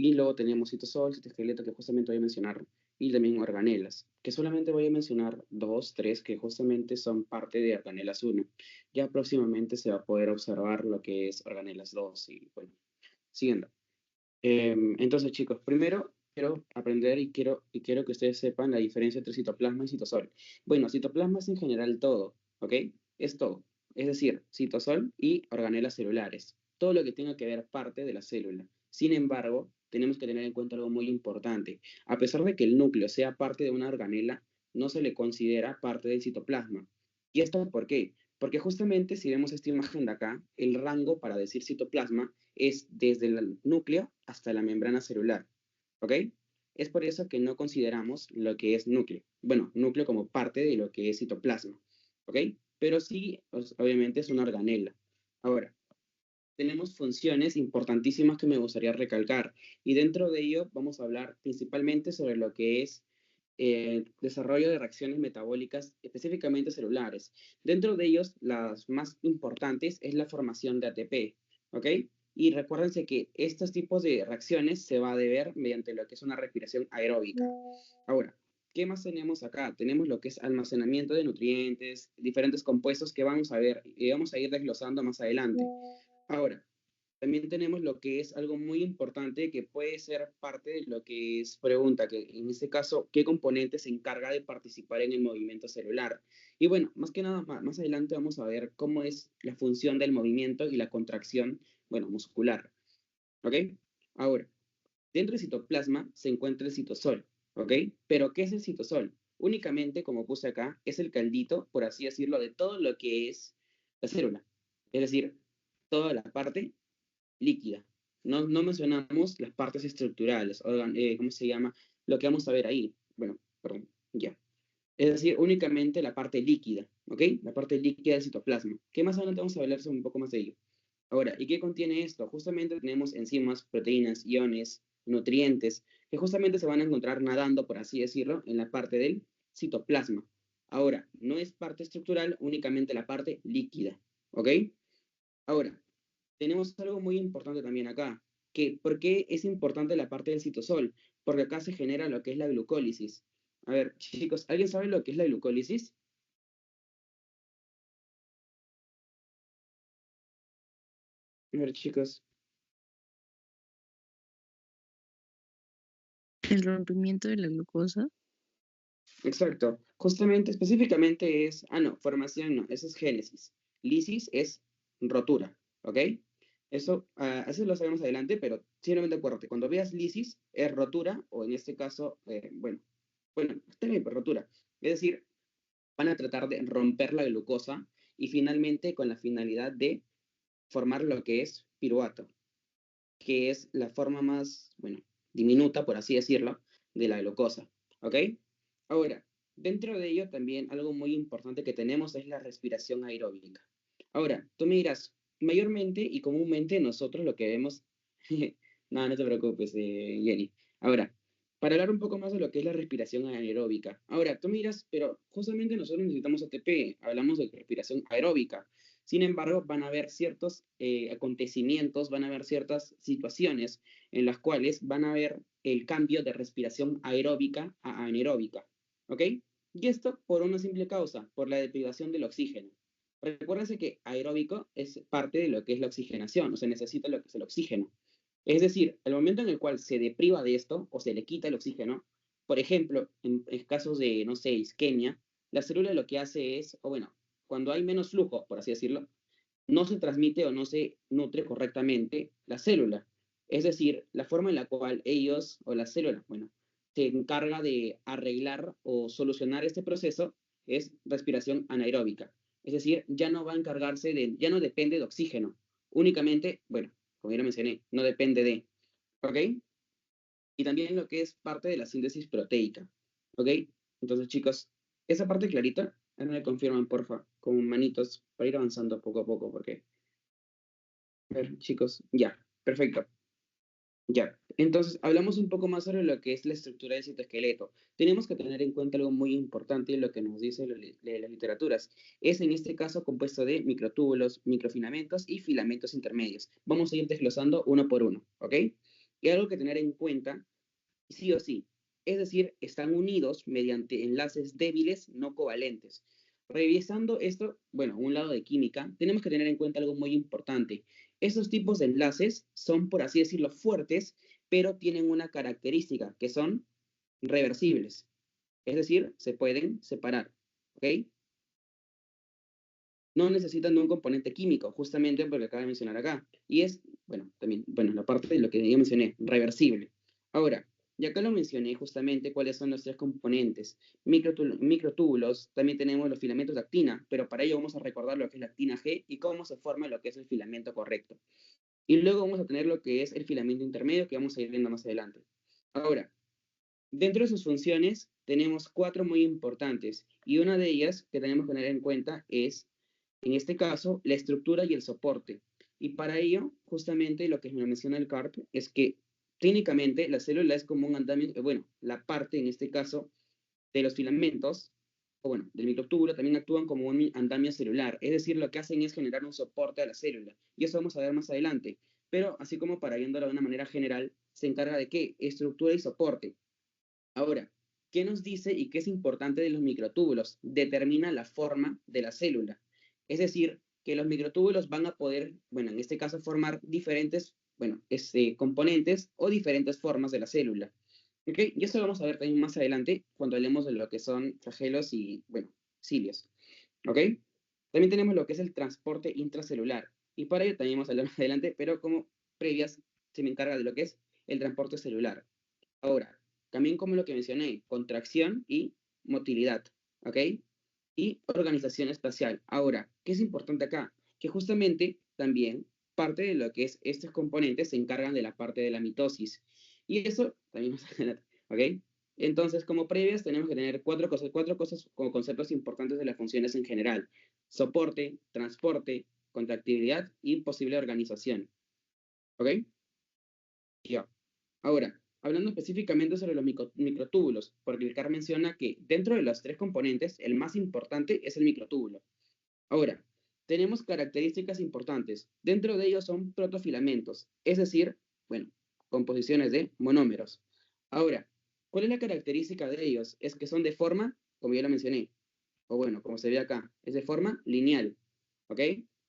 Y luego tenemos citosol, citoesqueleto, que justamente voy a mencionar, y también organelas, que solamente voy a mencionar dos, tres, que justamente son parte de organelas uno. Ya próximamente se va a poder observar lo que es organelas 2 y bueno, siguiendo. Entonces, chicos, primero quiero aprender y quiero que ustedes sepan la diferencia entre citoplasma y citosol. Bueno, citoplasma es en general todo, ¿ok? Es todo. Es decir, citosol y organelas celulares. Todo lo que tenga que ver parte de la célula. Sin embargo, tenemos que tener en cuenta algo muy importante. A pesar de que el núcleo sea parte de una organela, no se le considera parte del citoplasma. ¿Y esto por qué? Porque justamente si vemos esta imagen de acá, el rango para decir citoplasma es desde el núcleo hasta la membrana celular, ¿ok? Es por eso que no consideramos lo que es núcleo. Bueno, núcleo como parte de lo que es citoplasma, ¿ok? Pero sí, pues, obviamente es una organela. Ahora, tenemos funciones importantísimas que me gustaría recalcar y dentro de ello vamos a hablar principalmente sobre lo que es desarrollo de reacciones metabólicas específicamente celulares. Dentro de ellos, las más importantes es la formación de ATP, ¿ok? Y recuérdense que estos tipos de reacciones se va a deber mediante lo que es una respiración aeróbica. Ahora, ¿qué más tenemos acá? Tenemos lo que es almacenamiento de nutrientes, diferentes compuestos que vamos a ver y vamos a ir desglosando más adelante. Ahora, también tenemos lo que es algo muy importante que puede ser parte de lo que es pregunta, que en este caso, ¿qué componente se encarga de participar en el movimiento celular? Y bueno, más que nada, más adelante vamos a ver cómo es la función del movimiento y la contracción, bueno, muscular, ¿ok? Ahora, dentro del citoplasma se encuentra el citosol, ¿ok? Pero ¿qué es el citosol? Únicamente, como puse acá, es el caldito, por así decirlo, de todo lo que es la célula. Es decir, toda la parte líquida. No mencionamos las partes estructurales, ¿cómo se llama? Lo que vamos a ver ahí. Bueno, perdón, ya. Es decir, únicamente la parte líquida, ¿ok? La parte líquida del citoplasma. ¿Qué más adelante vamos a hablar sobre un poco más de ello? Ahora, ¿y qué contiene esto? Justamente tenemos enzimas, proteínas, iones, nutrientes, que justamente se van a encontrar nadando, por así decirlo, en la parte del citoplasma. Ahora, no es parte estructural, únicamente la parte líquida, ¿ok? Ahora, tenemos algo muy importante también acá, que ¿por qué es importante la parte del citosol? Porque acá se genera lo que es la glucólisis. A ver, chicos, ¿alguien sabe lo que es la glucólisis? A ver, chicos. El rompimiento de la glucosa. Exacto. Justamente, específicamente es, no, formación no, eso es génesis. Lisis es rotura, ¿ok? Eso lo sabemos adelante, pero simplemente acuérdate, cuando veas lisis es rotura, o en este caso, bueno, está bien, pues rotura. Es decir, van a tratar de romper la glucosa y finalmente con la finalidad de formar lo que es piruvato, que es la forma más, bueno, diminuta, por así decirlo, de la glucosa. ¿Ok? Ahora, dentro de ello también algo muy importante que tenemos es la respiración aeróbica. Ahora, tú me dirás, mayormente y comúnmente nosotros lo que vemos, no, no te preocupes, Jenny. Ahora, para hablar un poco más de lo que es la respiración anaeróbica. Ahora, tú miras, pero justamente nosotros necesitamos ATP, hablamos de respiración aeróbica. Sin embargo, van a haber ciertos acontecimientos, van a haber ciertas situaciones en las cuales van a haber el cambio de respiración aeróbica a anaeróbica. ¿Ok? Y esto por una simple causa, por la deprivación del oxígeno. Recuérdense que aeróbico es parte de lo que es la oxigenación, o sea, necesita lo que es el oxígeno. Es decir, el momento en el cual se depriva de esto o se le quita el oxígeno, por ejemplo, en casos de, no sé, isquemia, la célula lo que hace es, o bueno, cuando hay menos flujo, por así decirlo, no se transmite o no se nutre correctamente la célula. Es decir, la forma en la cual ellos o la célula, bueno, se encarga de arreglar o solucionar este proceso es respiración anaeróbica. Es decir, ya no va a encargarse de, ya no depende de oxígeno, únicamente, bueno, como ya lo mencioné, no depende de, ¿ok? Y también lo que es parte de la síntesis proteica, ¿ok? Entonces, chicos, esa parte clarita, ahora me confirman, porfa, con manitos, para ir avanzando poco a poco, porque, a ver, chicos, ya, perfecto. Ya, entonces hablamos un poco más sobre lo que es la estructura del citoesqueleto. Tenemos que tener en cuenta algo muy importante en lo que nos dice las literaturas. Es en este caso compuesto de microtúbulos, microfilamentos y filamentos intermedios. Vamos a ir desglosando uno por uno, ¿ok? Y algo que tener en cuenta, sí o sí, es decir, están unidos mediante enlaces débiles no covalentes. Revisando esto, bueno, un lado de química, tenemos que tener en cuenta algo muy importante. Estos tipos de enlaces son, por así decirlo, fuertes, pero tienen una característica, que son reversibles. Es decir, se pueden separar, ¿ok? No necesitan de un componente químico, justamente por lo que acabo de mencionar acá. Y es, bueno, también, bueno, la parte de lo que ya mencioné, reversible. Ahora, ya acá lo mencioné justamente cuáles son los tres componentes. Microtúbulos, también tenemos los filamentos de actina, pero para ello vamos a recordar lo que es la actina G y cómo se forma lo que es el filamento correcto. Y luego vamos a tener lo que es el filamento intermedio, que vamos a ir viendo más adelante. Ahora, dentro de sus funciones tenemos cuatro muy importantes y una de ellas que tenemos que tener en cuenta es, en este caso, la estructura y el soporte. Y para ello, justamente lo que me menciona el CARP es que clínicamente la célula es como un andamio, bueno, la parte en este caso de los filamentos, o bueno, del microtúbulo también actúan como un andamio celular, es decir, lo que hacen es generar un soporte a la célula. Y eso vamos a ver más adelante. Pero así como para viéndolo de una manera general, se encarga de qué? Estructura y soporte. Ahora, ¿qué nos dice y qué es importante de los microtúbulos? Determina la forma de la célula. Es decir, que los microtúbulos van a poder, bueno, en este caso, formar diferentes, bueno, componentes o diferentes formas de la célula. ¿Ok? Y eso lo vamos a ver también más adelante cuando hablemos de lo que son flagelos y, bueno, cilios. ¿Ok? También tenemos lo que es el transporte intracelular. Y para ello también vamos a hablar más adelante, pero como previas se me encarga de lo que es el transporte celular. Ahora, también como lo que mencioné, contracción y motilidad, ¿ok? Y organización espacial. Ahora, ¿qué es importante acá? Que justamente también parte de lo que es estos componentes se encargan de la parte de la mitosis. Y eso también más adelante, ¿ok? Entonces, como previas, tenemos que tener cuatro cosas como conceptos importantes de las funciones en general. Soporte, transporte, contractibilidad y posible organización, ¿ok? Ya. Ahora, hablando específicamente sobre los microtúbulos, porque el CAR menciona que dentro de los tres componentes, el más importante es el microtúbulo. Ahora, tenemos características importantes. Dentro de ellos son protofilamentos, es decir, bueno, composiciones de monómeros. Ahora, ¿cuál es la característica de ellos? Es que son de forma, como ya lo mencioné, o bueno, como se ve acá, es de forma lineal, ¿ok?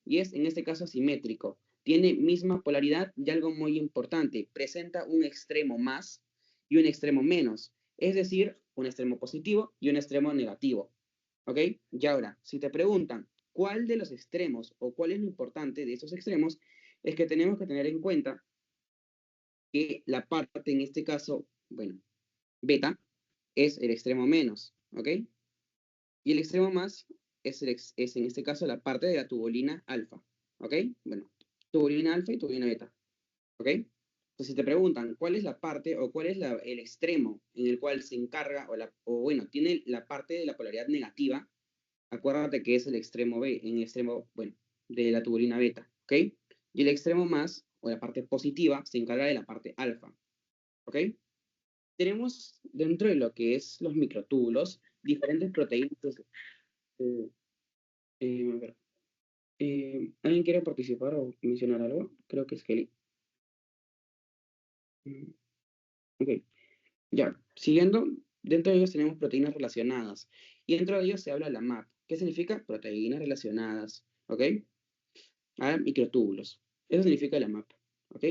Y es en este caso simétrico. Tiene misma polaridad y algo muy importante, presenta un extremo más y un extremo menos, es decir, un extremo positivo y un extremo negativo, ¿ok? Y ahora, si te preguntan cuál de los extremos o cuál es lo importante de esos extremos, es que tenemos que tener en cuenta que la parte, en este caso, bueno, beta, es el extremo menos, ¿ok? Y el extremo más es en este caso la parte de la tubulina alfa, ¿ok? Bueno, tubulina alfa y tubulina beta, ¿ok? Entonces, si te preguntan cuál es la parte o cuál es el extremo en el cual se encarga o bueno, tiene la parte de la polaridad negativa, acuérdate que es el extremo B, en el extremo, bueno, de la tubulina beta, ¿ok? Y el extremo más, o la parte positiva, se encarga de la parte alfa, ¿ok? Tenemos dentro de lo que es los microtúbulos diferentes proteínas. eh, a ver, ¿alguien quiere participar o mencionar algo? Creo que es Kelly. Mm, Ok, ya. Siguiendo, dentro de ellos tenemos proteínas relacionadas. Y dentro de ellos se habla la MAP. ¿Qué significa? Proteínas relacionadas. ¿Ok? A microtúbulos. Eso significa la MAP. ¿Ok?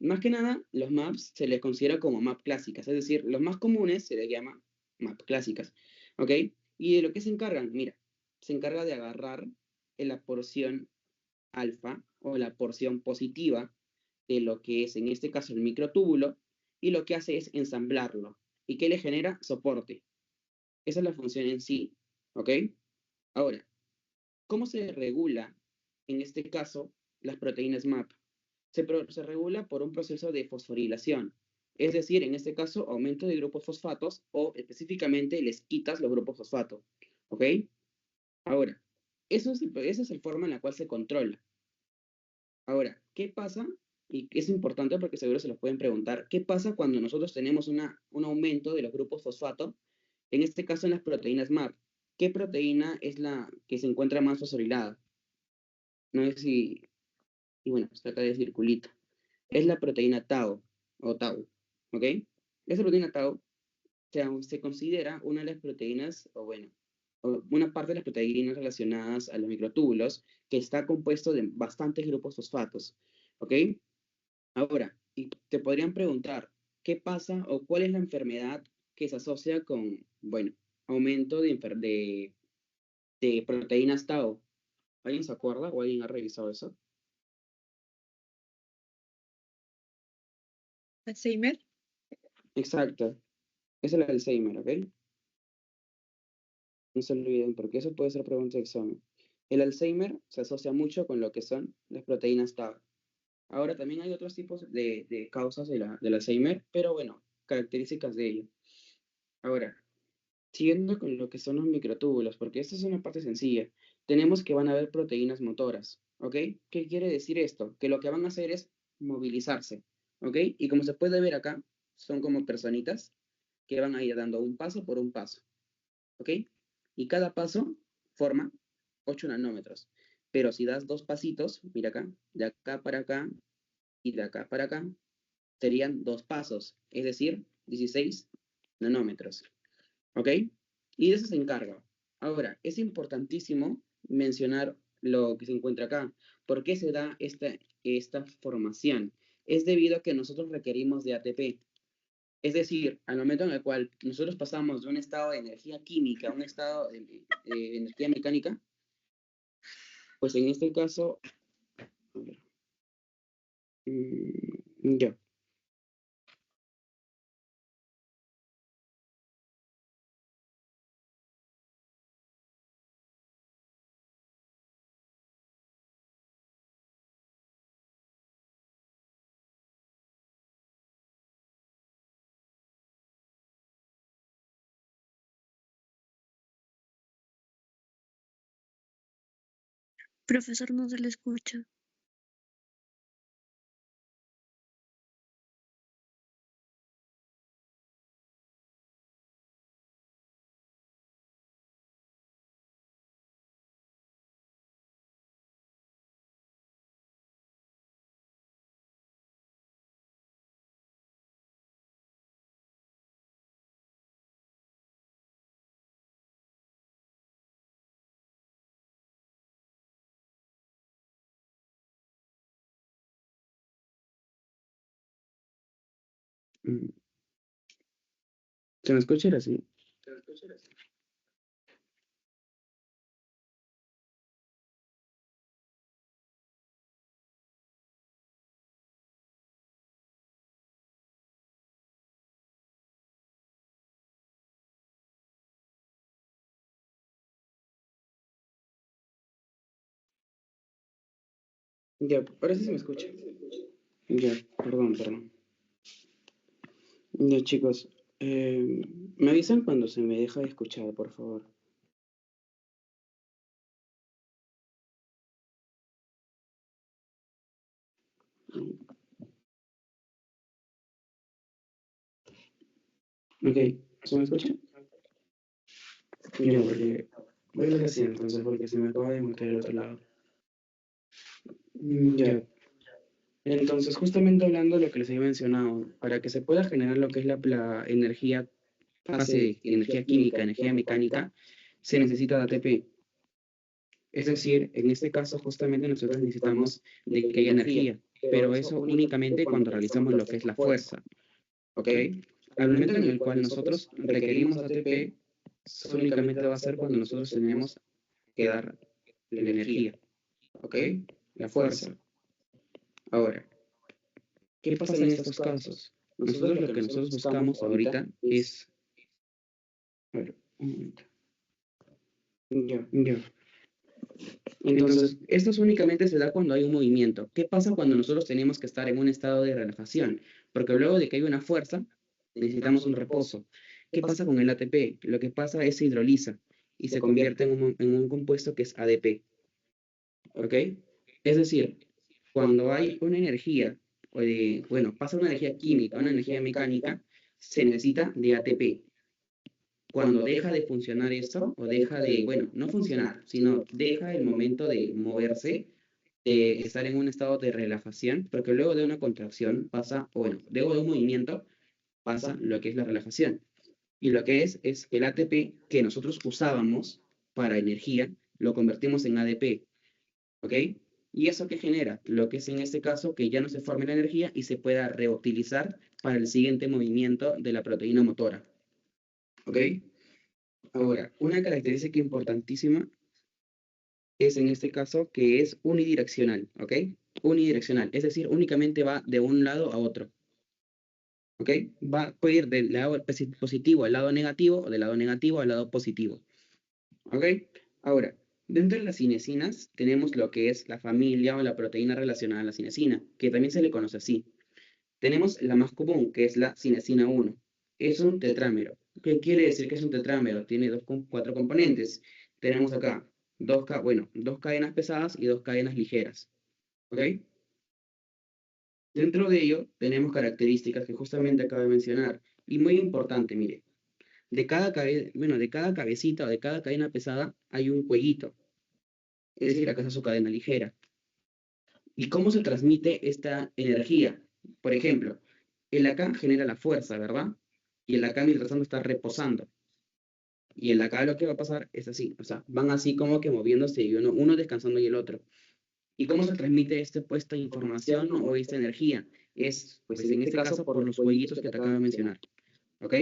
Más que nada, los MAPs se les considera como MAP clásicas. Es decir, los más comunes se les llama MAP clásicas. ¿Ok? ¿Y de lo que se encargan? Mira, se encarga de agarrar en la porción alfa o la porción positiva de lo que es en este caso el microtúbulo y lo que hace es ensamblarlo. ¿Y qué le genera? Soporte. Esa es la función en sí. ¿Ok? Ahora, ¿cómo se regula en este caso las proteínas MAP? Se regula por un proceso de fosforilación. Es decir, en este caso, aumento de grupos fosfatos o específicamente les quitas los grupos fosfato. ¿Ok? Ahora, esa es la forma en la cual se controla. Ahora, ¿qué pasa? Y es importante porque seguro se lo pueden preguntar. ¿Qué pasa cuando nosotros tenemos un aumento de los grupos fosfato? En este caso en las proteínas MAP. ¿Qué proteína es la que se encuentra más fosforilada? No sé si... Y bueno, está acá de circulito. Es la proteína tau. o tau, ¿ok? Esa proteína tau se considera una de las proteínas, o bueno, una parte de las proteínas relacionadas a los microtúbulos que está compuesto de bastantes grupos fosfatos, ¿ok? Ahora, y te podrían preguntar, ¿qué pasa o cuál es la enfermedad que se asocia con, bueno, aumento de proteínas tau? ¿Alguien se acuerda o alguien ha revisado eso? Alzheimer. Exacto, es el Alzheimer, ¿ok? No se olviden, porque eso puede ser pregunta de examen. El Alzheimer se asocia mucho con lo que son las proteínas tau. Ahora también hay otros tipos de causas del Alzheimer, pero bueno, características de ello. Ahora, siguiendo con lo que son los microtúbulos, porque esta es una parte sencilla, tenemos que van a haber proteínas motoras, ¿ok? ¿Qué quiere decir esto? Que lo que van a hacer es movilizarse, ¿ok? Y como se puede ver acá, son como personitas que van a ir dando un paso por un paso, ¿ok? Y cada paso forma 8 nanómetros. Pero si das dos pasitos, mira acá, de acá para acá y de acá para acá, serían dos pasos, es decir, 16 nanómetros. ¿Ok? Y de eso se encarga. Ahora, es importantísimo mencionar lo que se encuentra acá. ¿Por qué se da esta formación? Es debido a que nosotros requerimos de ATP. Es decir, al momento en el cual nosotros pasamos de un estado de energía química a un estado de energía mecánica, pues en este caso, a ver, ya. Profesor, no se le escucha. Mm, ¿Se me escucha ahora sí? Ya, ahora sí se me escucha. Ya, perdón. Ya, chicos, me avisan cuando se me deja de escuchar, por favor. Ok, ¿se me escucha? Ya, porque voy a ver así entonces, porque se me acaba de mutear el otro lado. Ya, entonces justamente hablando de lo que les había mencionado, para que se pueda generar lo que es la energía, pase de energía química a energía mecánica, se necesita de ATP. Es decir, en este caso justamente nosotros necesitamos de que haya energía, pero eso únicamente cuando realizamos lo que es la fuerza, ¿ok? Al momento en el cual nosotros requerimos ATP, únicamente va a ser cuando nosotros tenemos que dar la energía, ¿ok? La fuerza. Ahora, ¿qué pasa en estos casos? Nosotros lo que nosotros buscamos ahorita es... A ver, un momento. Ya. Entonces, esto únicamente se da cuando hay un movimiento. ¿Qué pasa cuando nosotros tenemos que estar en un estado de relajación? Porque luego de que hay una fuerza, necesitamos un reposo. ¿Qué pasa con el ATP? Lo que pasa es se hidroliza y se convierte en un compuesto que es ADP. ¿Ok? Es decir, cuando hay una energía, bueno, pasa una energía química, una energía mecánica, se necesita de ATP. Cuando deja de funcionar esto, o deja de, bueno, no funcionar, sino deja el momento de moverse, de estar en un estado de relajación, porque luego de una contracción pasa, o bueno, luego de un movimiento pasa lo que es la relajación. Y lo que es el ATP que nosotros usábamos para energía, lo convertimos en ADP, ¿ok? ¿Y eso qué genera? Lo que es en este caso que ya no se forme la energía y se pueda reutilizar para el siguiente movimiento de la proteína motora, ¿ok? Ahora, una característica importantísima es en este caso que es unidireccional, ¿ok? Unidireccional, es decir, únicamente va de un lado a otro, ¿ok? Puede ir del lado positivo al lado negativo o del lado negativo al lado positivo, ¿ok? Ahora, dentro de las cinesinas tenemos lo que es la familia o la proteína relacionada a la cinesina, que también se le conoce así. Tenemos la más común, que es la cinesina 1. Es un tetrámero. ¿Qué quiere decir que es un tetrámero? Tiene cuatro componentes. Tenemos acá dos cadenas pesadas y dos cadenas ligeras. ¿Ok? Dentro de ello tenemos características que justamente acabo de mencionar. Y muy importante, mire, de cada cabecita o de cada cadena pesada hay un cuellito. Es decir, acá está su cadena ligera. ¿Y cómo se transmite esta energía? Por ejemplo, el acá genera la fuerza, ¿verdad? Y el acá mientras tanto está reposando. Y el acá lo que va a pasar es así, o sea, van así como que moviéndose y uno descansando y el otro. ¿Y cómo se transmite esta información o esta energía? Es, pues en este caso, por los jueguitos que te acabo de mencionar. ¿Ok?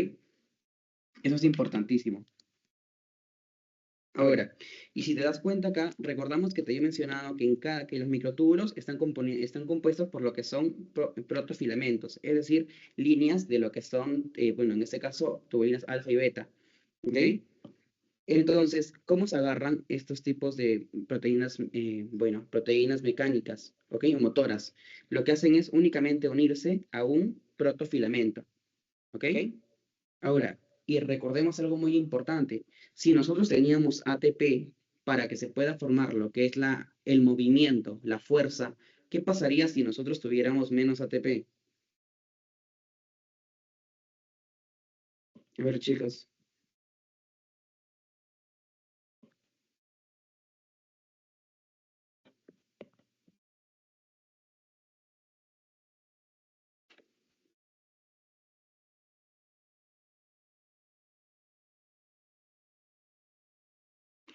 Eso es importantísimo. Ahora, y si te das cuenta acá, recordamos que te he mencionado que los microtúbulos están compuestos por lo que son protofilamentos, es decir, líneas de lo que son, bueno, en este caso, tubulinas alfa y beta. ¿Ok? Entonces, ¿cómo se agarran estos tipos de proteínas, bueno, proteínas mecánicas, ¿ok? O motoras. Lo que hacen es únicamente unirse a un protofilamento, ¿ok? Ahora, y recordemos algo muy importante. Si nosotros teníamos ATP para que se pueda formar lo que es el movimiento, la fuerza, ¿qué pasaría si nosotros tuviéramos menos ATP? A ver, chicos.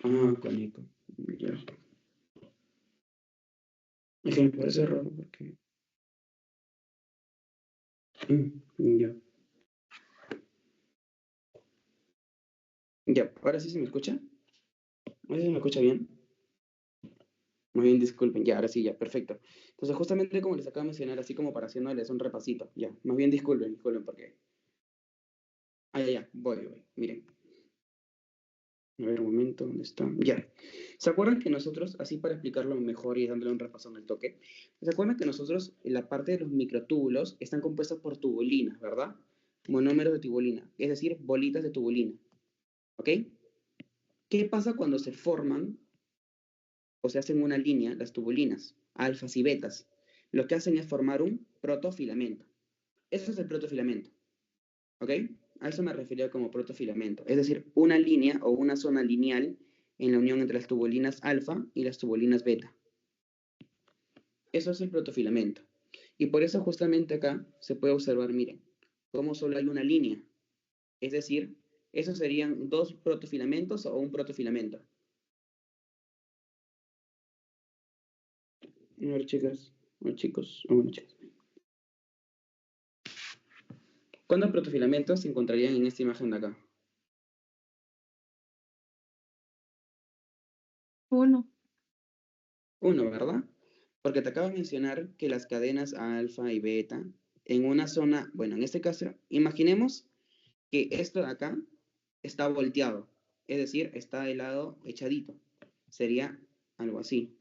Ah, con eco. Ya. Es que me parece raro porque... ya. Ya, ahora sí se me escucha. Ahora sí se me escucha bien. Muy bien, disculpen. Ya, ahora sí, ya, perfecto. Entonces, justamente como les acabo de mencionar, así como para haciéndoles un repasito. Ya, más bien disculpen, porque... Ah, ya, voy. Miren. A ver, un momento, ¿dónde está? Ya. ¿Se acuerdan que nosotros, así para explicarlo mejor y dándole un repasón al toque, ¿se acuerdan que nosotros, en la parte de los microtúbulos, están compuestos por tubulinas, ¿verdad? Monómeros de tubulina, es decir, bolitas de tubulina. ¿Ok? ¿Qué pasa cuando se forman o se hacen una línea las tubulinas, alfas y betas? Lo que hacen es formar un protofilamento. Eso es el protofilamento. ¿Ok? A eso me refería como protofilamento, es decir, una línea o una zona lineal en la unión entre las tubulinas alfa y las tubulinas beta. Eso es el protofilamento. Y por eso justamente acá se puede observar, miren, cómo solo hay una línea. Es decir, esos serían dos protofilamentos o un protofilamento. A ver, chicas, o chicos, o bueno, chicas. ¿Cuántos protofilamentos se encontrarían en esta imagen de acá? Uno. Uno, ¿verdad? Porque te acabo de mencionar que las cadenas alfa y beta en una zona, bueno, en este caso, imaginemos que esto de acá está volteado, es decir, está de lado echadito. Sería algo así.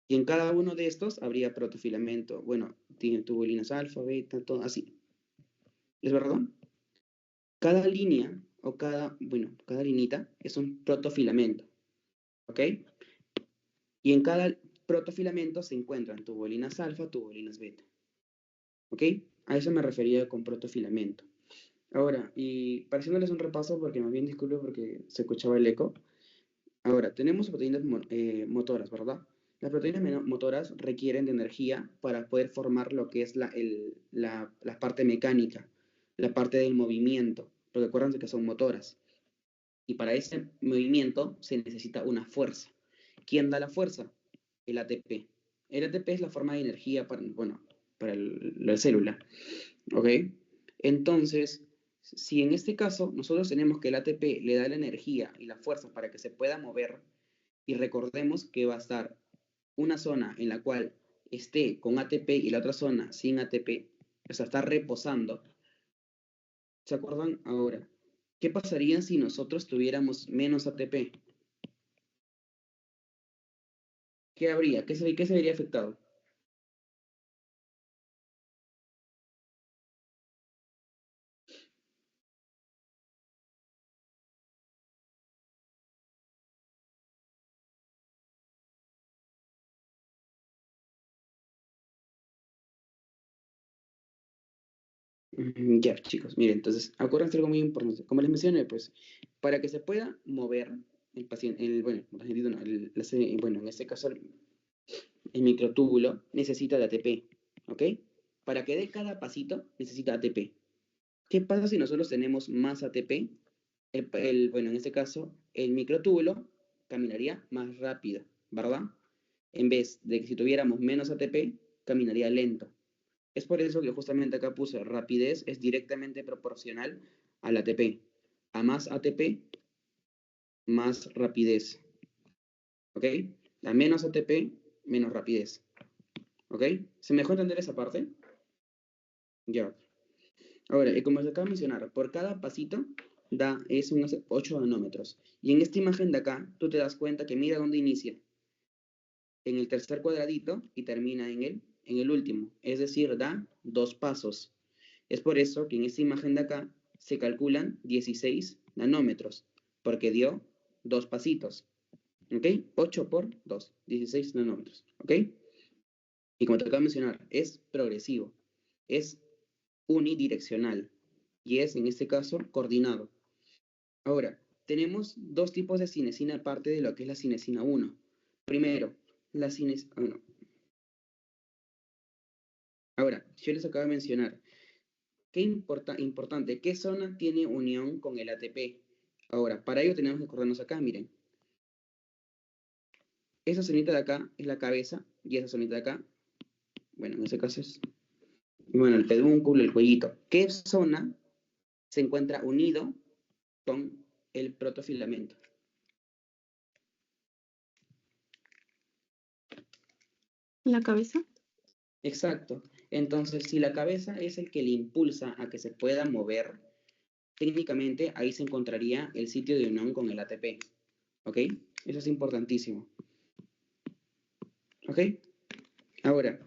Y en cada uno de estos habría protofilamento. Bueno, tiene tubulinas alfa, beta, todo así. ¿Es verdad? Cada línea o cada linita es un protofilamento. ¿Ok? Y en cada protofilamento se encuentran tubulinas alfa, tubulinas beta. ¿Ok? A eso me refería con protofilamento. Ahora, y para haciéndoles un repaso, porque más bien disculpe porque se escuchaba el eco. Ahora, tenemos proteínas motoras, ¿verdad? Las proteínas motoras requieren de energía para poder formar lo que es la parte mecánica, la parte del movimiento, porque acuérdense que son motoras. Y para ese movimiento se necesita una fuerza. ¿Quién da la fuerza? El ATP. El ATP es la forma de energía para, bueno, para la célula. ¿Ok? Entonces, si en este caso nosotros tenemos que el ATP le da la energía y la fuerza para que se pueda mover, y recordemos que va a estar una zona en la cual esté con ATP y la otra zona sin ATP, o sea, está reposando. ¿Se acuerdan ahora? ¿Qué pasaría si nosotros tuviéramos menos ATP? ¿Qué habría? ¿Qué se vería afectado? Ya, chicos, miren, entonces, acuérdense algo muy importante. Como les mencioné, pues, para que se pueda mover el paciente, bueno, el paciente no, bueno, en este caso, el microtúbulo necesita de ATP, ¿ok? Para que dé cada pasito, necesita ATP. ¿Qué pasa si nosotros tenemos más ATP? Bueno, en este caso, el microtúbulo caminaría más rápido, ¿verdad? En vez de que si tuviéramos menos ATP, caminaría lento. Es por eso que justamente acá puse rapidez es directamente proporcional al ATP. A más ATP, más rapidez. ¿Ok? A menos ATP, menos rapidez. ¿Ok? ¿Se me dejó entender esa parte? Ya. Ahora, y como se acaba de mencionar, por cada pasito es unos 8 nanómetros. Y en esta imagen de acá, tú te das cuenta que mira dónde inicia. En el tercer cuadradito y termina en el último. Es decir, da 2 pasos. Es por eso que en esta imagen de acá se calculan 16 nanómetros, porque dio 2 pasitos. ¿Ok? 8 por 2, 16 nanómetros. ¿Ok? Y como te acabo de mencionar, es progresivo, es unidireccional y es, en este caso, coordinado. Ahora, tenemos dos tipos de cinesina aparte de lo que es la cinesina 1. Primero, la cinesina... Bueno, ahora, yo les acabo de mencionar, qué importante, ¿qué zona tiene unión con el ATP? Ahora, para ello tenemos que acordarnos acá, miren. Esa zonita de acá es la cabeza y esa zonita de acá, bueno, en ese caso es, bueno, el pedúnculo, el cuellito. ¿Qué zona se encuentra unido con el protofilamento? ¿La cabeza? Exacto. Entonces, si la cabeza es el que le impulsa a que se pueda mover, técnicamente ahí se encontraría el sitio de unión con el ATP. ¿Ok? Eso es importantísimo. ¿Ok? Ahora,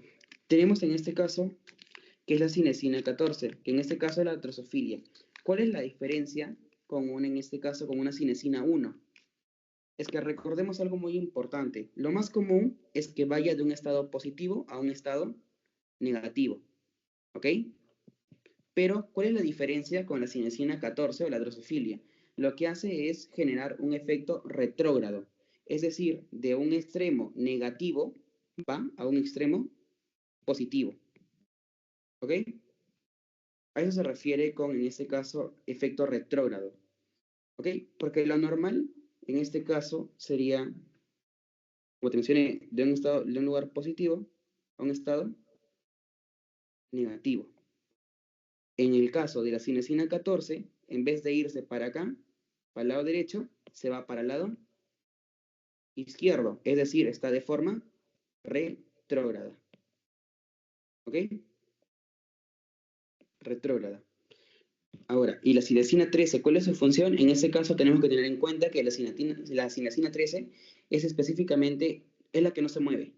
tenemos en este caso que es la cinesina 14, que en este caso es la drosofilia. ¿Cuál es la diferencia con una, en este caso, con una cinesina 1? Es que recordemos algo muy importante. Lo más común es que vaya de un estado positivo a un estado negativo. ¿Ok? Pero, ¿cuál es la diferencia con la cinesina 14 o la drosofilia? Lo que hace es generar un efecto retrógrado. Es decir, de un extremo negativo va a un extremo positivo. ¿Ok? A eso se refiere con, en este caso, efecto retrógrado. ¿Ok? Porque lo normal, en este caso, sería, como te mencioné, de un lugar positivo a un estado negativo. En el caso de la cinesina 14, en vez de irse para acá, para el lado derecho, se va para el lado izquierdo, es decir, está de forma retrógrada. ¿Ok? Retrógrada. Ahora, y la cinesina 13, ¿cuál es su función? En ese caso tenemos que tener en cuenta que la cinesina 13 es específicamente, es la que no se mueve.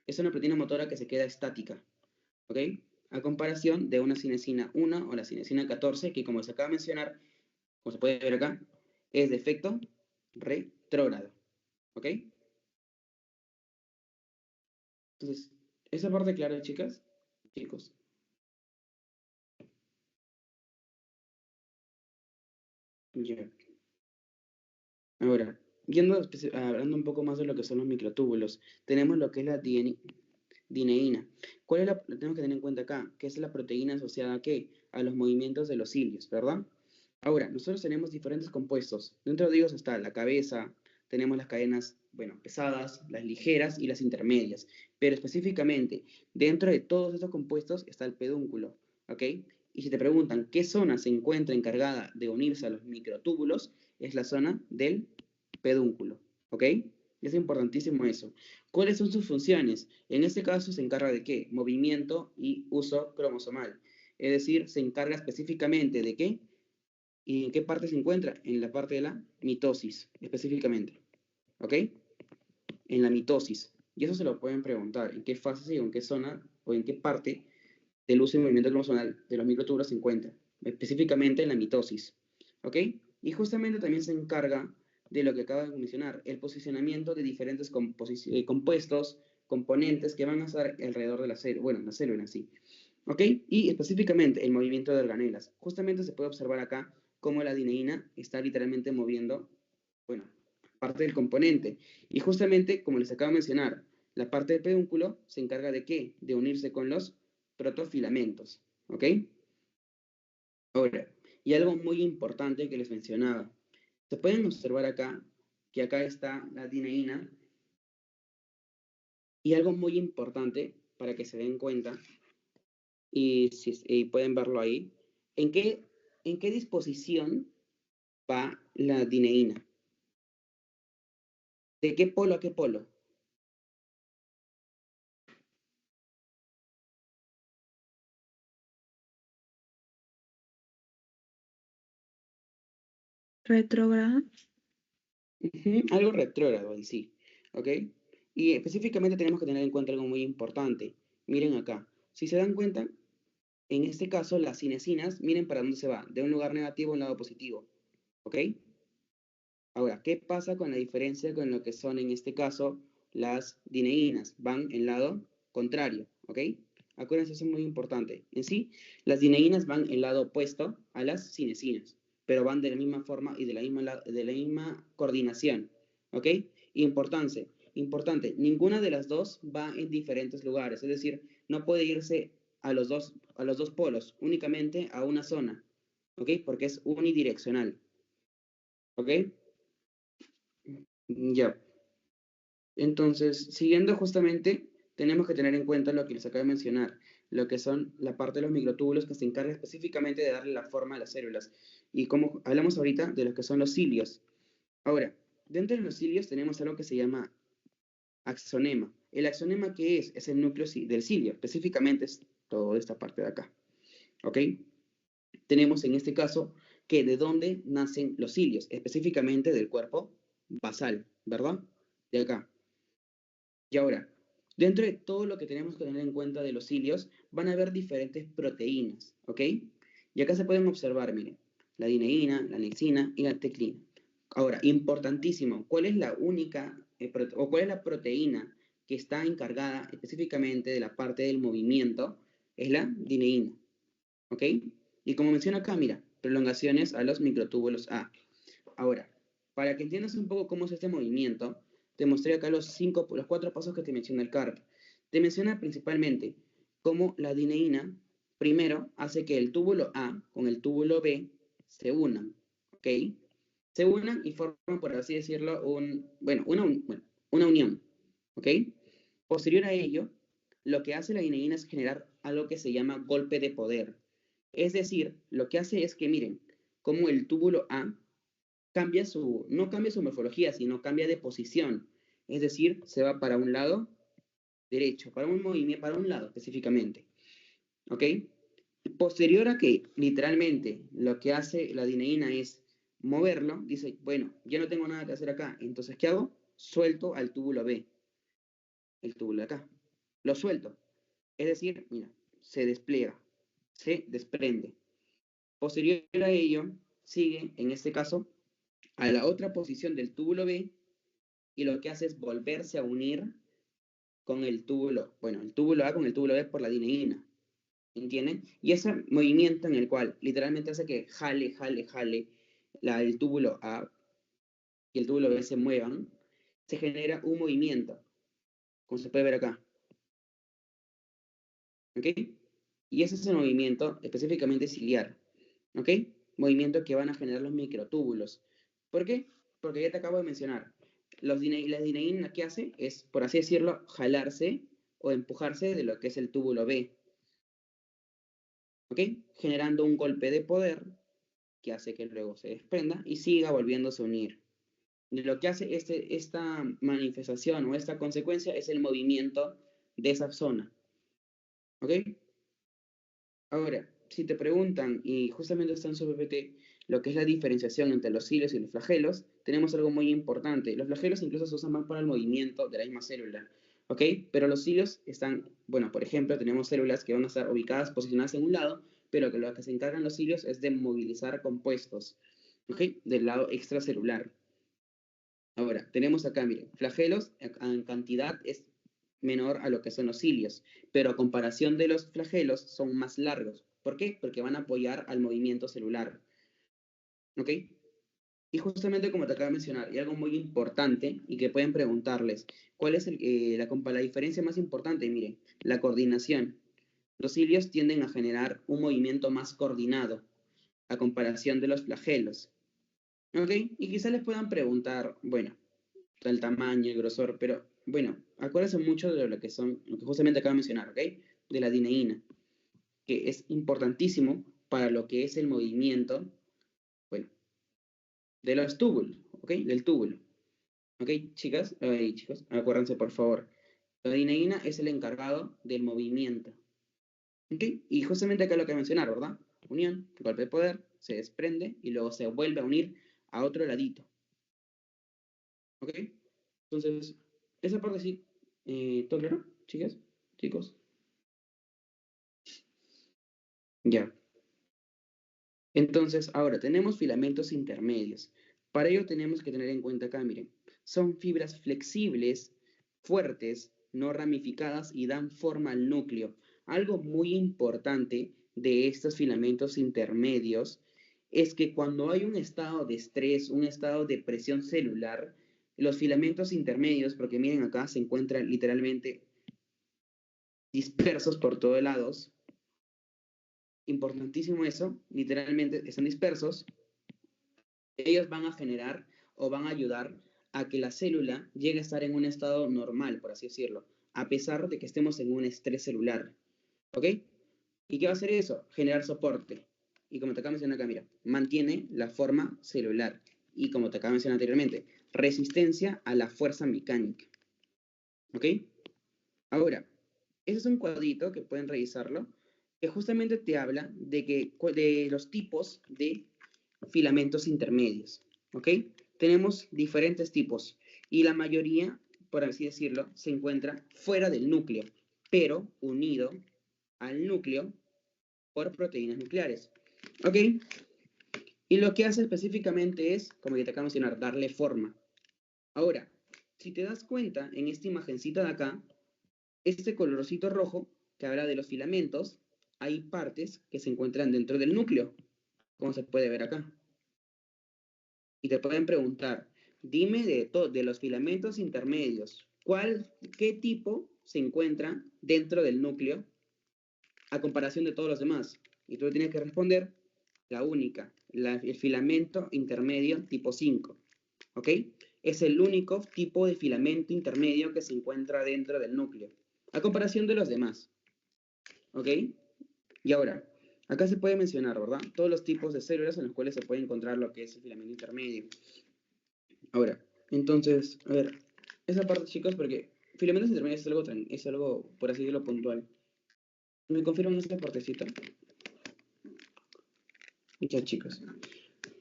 Es una proteína motora que se queda estática. ¿Ok? A comparación de una cinesina 1 o la cinesina 14, que como se acaba de mencionar, como se puede ver acá, es de efecto retrógrado. ¿Ok? Entonces, ¿esa parte clara, chicas? Chicos. Ya. Ahora, Hablando un poco más de lo que son los microtúbulos, tenemos lo que es la dineína. ¿Cuál es la tenemos que tener en cuenta acá? Que es la proteína asociada a qué? A los movimientos de los cilios, ¿verdad? Ahora, nosotros tenemos diferentes compuestos. Dentro de ellos está la cabeza, tenemos las cadenas, bueno, pesadas, las ligeras y las intermedias. Pero específicamente, dentro de todos estos compuestos está el pedúnculo, ¿ok? Y si te preguntan qué zona se encuentra encargada de unirse a los microtúbulos, es la zona del pedúnculo, ¿ok? Es importantísimo eso. ¿Cuáles son sus funciones? En este caso se encarga de qué? Movimiento y uso cromosomal. Es decir, se encarga específicamente de qué y en qué parte se encuentra. En la parte de la mitosis, específicamente, ¿ok? En la mitosis. Y eso se lo pueden preguntar, en qué fase o en qué zona o en qué parte del uso y movimiento cromosomal de los microtúbulos se encuentra, específicamente en la mitosis, ¿ok? Y justamente también se encarga de lo que acabo de mencionar, el posicionamiento de diferentes compuestos, componentes que van a estar alrededor de la célula, bueno, la célula en sí, ¿ok? Y específicamente el movimiento de organelas. Justamente se puede observar acá cómo la dineína está literalmente moviendo, bueno, parte del componente. Y justamente, como les acabo de mencionar, la parte del pedúnculo se encarga de qué? De unirse con los protofilamentos, ¿ok? Ahora, y algo muy importante que les mencionaba. Se pueden observar acá que acá está la dineína y algo muy importante para que se den cuenta y pueden verlo ahí, ¿en en qué disposición va la dineína? ¿De qué polo a qué polo? Retrógrada. Algo retrógrado en sí, ¿ok? Y específicamente tenemos que tener en cuenta algo muy importante. Miren acá, si se dan cuenta, en este caso las cinesinas, miren para dónde se va, de un lugar negativo a un lado positivo, ¿ok? Ahora, ¿qué pasa con la diferencia con lo que son en este caso las dineínas? Van en lado contrario, ¿ok? Acuérdense, eso es muy importante. En sí, las dineínas van en lado opuesto a las cinesinas, pero van de la misma forma y de la misma coordinación, ¿ok? Importante, importante, ninguna de las dos va en diferentes lugares, es decir, no puede irse a los dos polos, únicamente a una zona, ¿ok? Porque es unidireccional, ¿ok? Ya. Entonces, siguiendo justamente, tenemos que tener en cuenta lo que les acabo de mencionar, lo que son la parte de los microtúbulos que se encarga específicamente de darle la forma a las células. Y como hablamos ahorita de lo que son los cilios. Ahora, dentro de los cilios tenemos algo que se llama axonema. ¿El axonema qué es? Es el núcleo del cilio, específicamente es toda esta parte de acá. ¿Ok? Tenemos en este caso que de dónde nacen los cilios, específicamente del cuerpo basal, ¿verdad? De acá. Y ahora, dentro de todo lo que tenemos que tener en cuenta de los cilios, van a haber diferentes proteínas, ¿ok? Y acá se pueden observar, miren, la dineína, la anexina y la teclina. Ahora, importantísimo, ¿cuál es la única o cuál es la proteína que está encargada específicamente de la parte del movimiento? Es la dineína, ¿ok? Y como menciona acá, mira, prolongaciones a los microtúbulos A. Ahora, para que entiendas un poco cómo es este movimiento, te mostré acá los cuatro pasos que te menciona el CARP. Te menciona principalmente cómo la dineína primero hace que el túbulo A con el túbulo B se unan, ¿ok? Se unan y forman, por así decirlo, una unión, ¿ok? Posterior a ello, lo que hace la dineína es generar algo que se llama golpe de poder. Es decir, lo que hace es que, miren, como el túbulo A no cambia su morfología, sino cambia de posición. Es decir, se va para un lado derecho, para un movimiento, para un lado específicamente. ¿Ok? Posterior a que literalmente lo que hace la dineína es moverlo, dice, bueno, ya no tengo nada que hacer acá, entonces ¿qué hago? Suelto al túbulo B, el túbulo de acá. Lo suelto. Es decir, mira, se despliega, se desprende. Posterior a ello, sigue, en este caso, a la otra posición del túbulo B y lo que hace es volverse a unir con el túbulo, bueno, el túbulo A con el túbulo B por la dineína, ¿entienden? Y ese movimiento en el cual literalmente hace que jale el túbulo A, y el túbulo B se muevan, se genera un movimiento, como se puede ver acá. ¿Ok? Y ese es el movimiento específicamente ciliar. ¿Ok? Movimiento que van a generar los microtúbulos. ¿Por qué? Porque ya te acabo de mencionar. La dineína que hace es, por así decirlo, jalarse o empujarse de lo que es el túbulo B. ¿Ok? Generando un golpe de poder que hace que luego se desprenda y siga volviéndose a unir. Lo que hace esta manifestación o esta consecuencia es el movimiento de esa zona. ¿Ok? Ahora, si te preguntan, y justamente está en su PPT, lo que es la diferenciación entre los cilios y los flagelos, tenemos algo muy importante. Los flagelos incluso se usan más para el movimiento de la misma célula, ¿ok? Pero los cilios están, bueno, por ejemplo, tenemos células que van a estar ubicadas, posicionadas en un lado, pero que lo que se encargan los cilios es de movilizar compuestos, ¿ok? Del lado extracelular. Ahora, tenemos acá, miren, flagelos en cantidad es menor a lo que son los cilios, pero a comparación de los flagelos son más largos. ¿Por qué? Porque van a apoyar al movimiento celular. ¿Ok? Y justamente como te acabo de mencionar, y algo muy importante y que pueden preguntarles, ¿cuál es la diferencia más importante? Miren, la coordinación. Los cilios tienden a generar un movimiento más coordinado a comparación de los flagelos. ¿Ok? Y quizás les puedan preguntar, bueno, el tamaño, el grosor, pero bueno, acuérdense mucho de lo que son, lo que justamente acabo de mencionar, ¿ok? De la dineína, que es importantísimo para lo que es el movimiento, bueno, de los túbulos, ¿ok? Del túbulo, ¿ok? Chicas, chicos, acuérdense por favor, la dineína es el encargado del movimiento, ¿ok? Y justamente acá lo que mencionar, ¿verdad? Unión, golpe de poder, se desprende y luego se vuelve a unir a otro ladito, ¿ok? Entonces, esa parte sí, ¿todo claro, chicas, chicos? Ya. Entonces, ahora tenemos filamentos intermedios. Para ello tenemos que tener en cuenta acá, miren, son fibras flexibles, fuertes, no ramificadas y dan forma al núcleo. Algo muy importante de estos filamentos intermedios es que cuando hay un estado de estrés, un estado de presión celular, los filamentos intermedios, porque miren acá, se encuentran literalmente dispersos por todos lados. Importantísimo eso, literalmente están dispersos. Ellos van a generar o van a ayudar a que la célula llegue a estar en un estado normal, por así decirlo, a pesar de que estemos en un estrés celular. ¿Ok? ¿Y qué va a hacer eso? Generar soporte. Y como te acabo de mencionar acá, mira, mantiene la forma celular. Y como te acabo de mencionar anteriormente, resistencia a la fuerza mecánica. ¿Ok? Ahora, ese es un cuadrito que pueden revisarlo, que justamente te habla de los tipos de filamentos intermedios. ¿Ok? Tenemos diferentes tipos y la mayoría, por así decirlo, se encuentra fuera del núcleo, pero unido al núcleo por proteínas nucleares. ¿Ok? Y lo que hace específicamente es, como ya te acabo de mencionar, darle forma. Ahora, si te das cuenta, en esta imagencita de acá, este colorcito rojo que habla de los filamentos, hay partes que se encuentran dentro del núcleo, como se puede ver acá. Y te pueden preguntar, dime de los filamentos intermedios, ¿qué tipo se encuentra dentro del núcleo a comparación de todos los demás? Y tú tienes que responder la única, el filamento intermedio tipo 5. ¿Ok? Es el único tipo de filamento intermedio que se encuentra dentro del núcleo, a comparación de los demás. ¿Ok? Y ahora, acá se puede mencionar, ¿verdad? Todos los tipos de células en los cuales se puede encontrar lo que es el filamento intermedio. Ahora, entonces, a ver, esa parte, chicos, porque filamentos intermedios es algo, por así decirlo, puntual. ¿Me confirman esta partecita? Muchas chicas.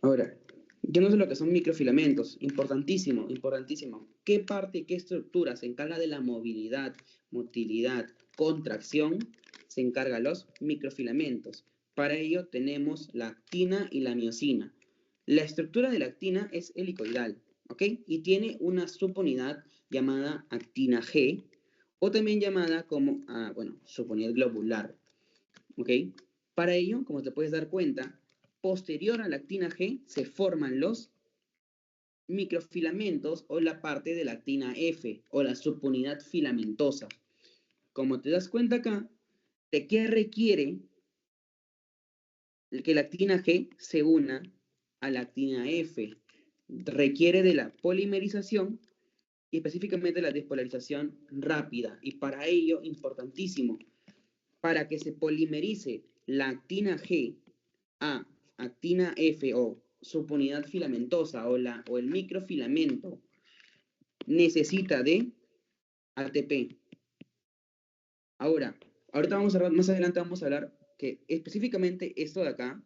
Ahora, yo no sé lo que son microfilamentos. Importantísimo, importantísimo. ¿Qué parte, qué estructura se encarga de la movilidad, motilidad, contracción? Se encarga los microfilamentos. Para ello tenemos la actina y la miosina. La estructura de la actina es helicoidal, ¿ok? Y tiene una subunidad llamada actina G, o también llamada como, bueno, subunidad globular, ¿ok? Para ello, como te puedes dar cuenta, posterior a la actina G se forman los microfilamentos o la parte de la actina F o la subunidad filamentosa. Como te das cuenta acá, ¿de qué requiere que la actina G se una a la actina F? Requiere de la polimerización y específicamente la despolarización rápida. Y para ello, importantísimo, para que se polimerice la actina G a actina F o subunidad filamentosa o el microfilamento, necesita de ATP. Ahorita vamos a hablar, más adelante vamos a hablar que específicamente esto de acá,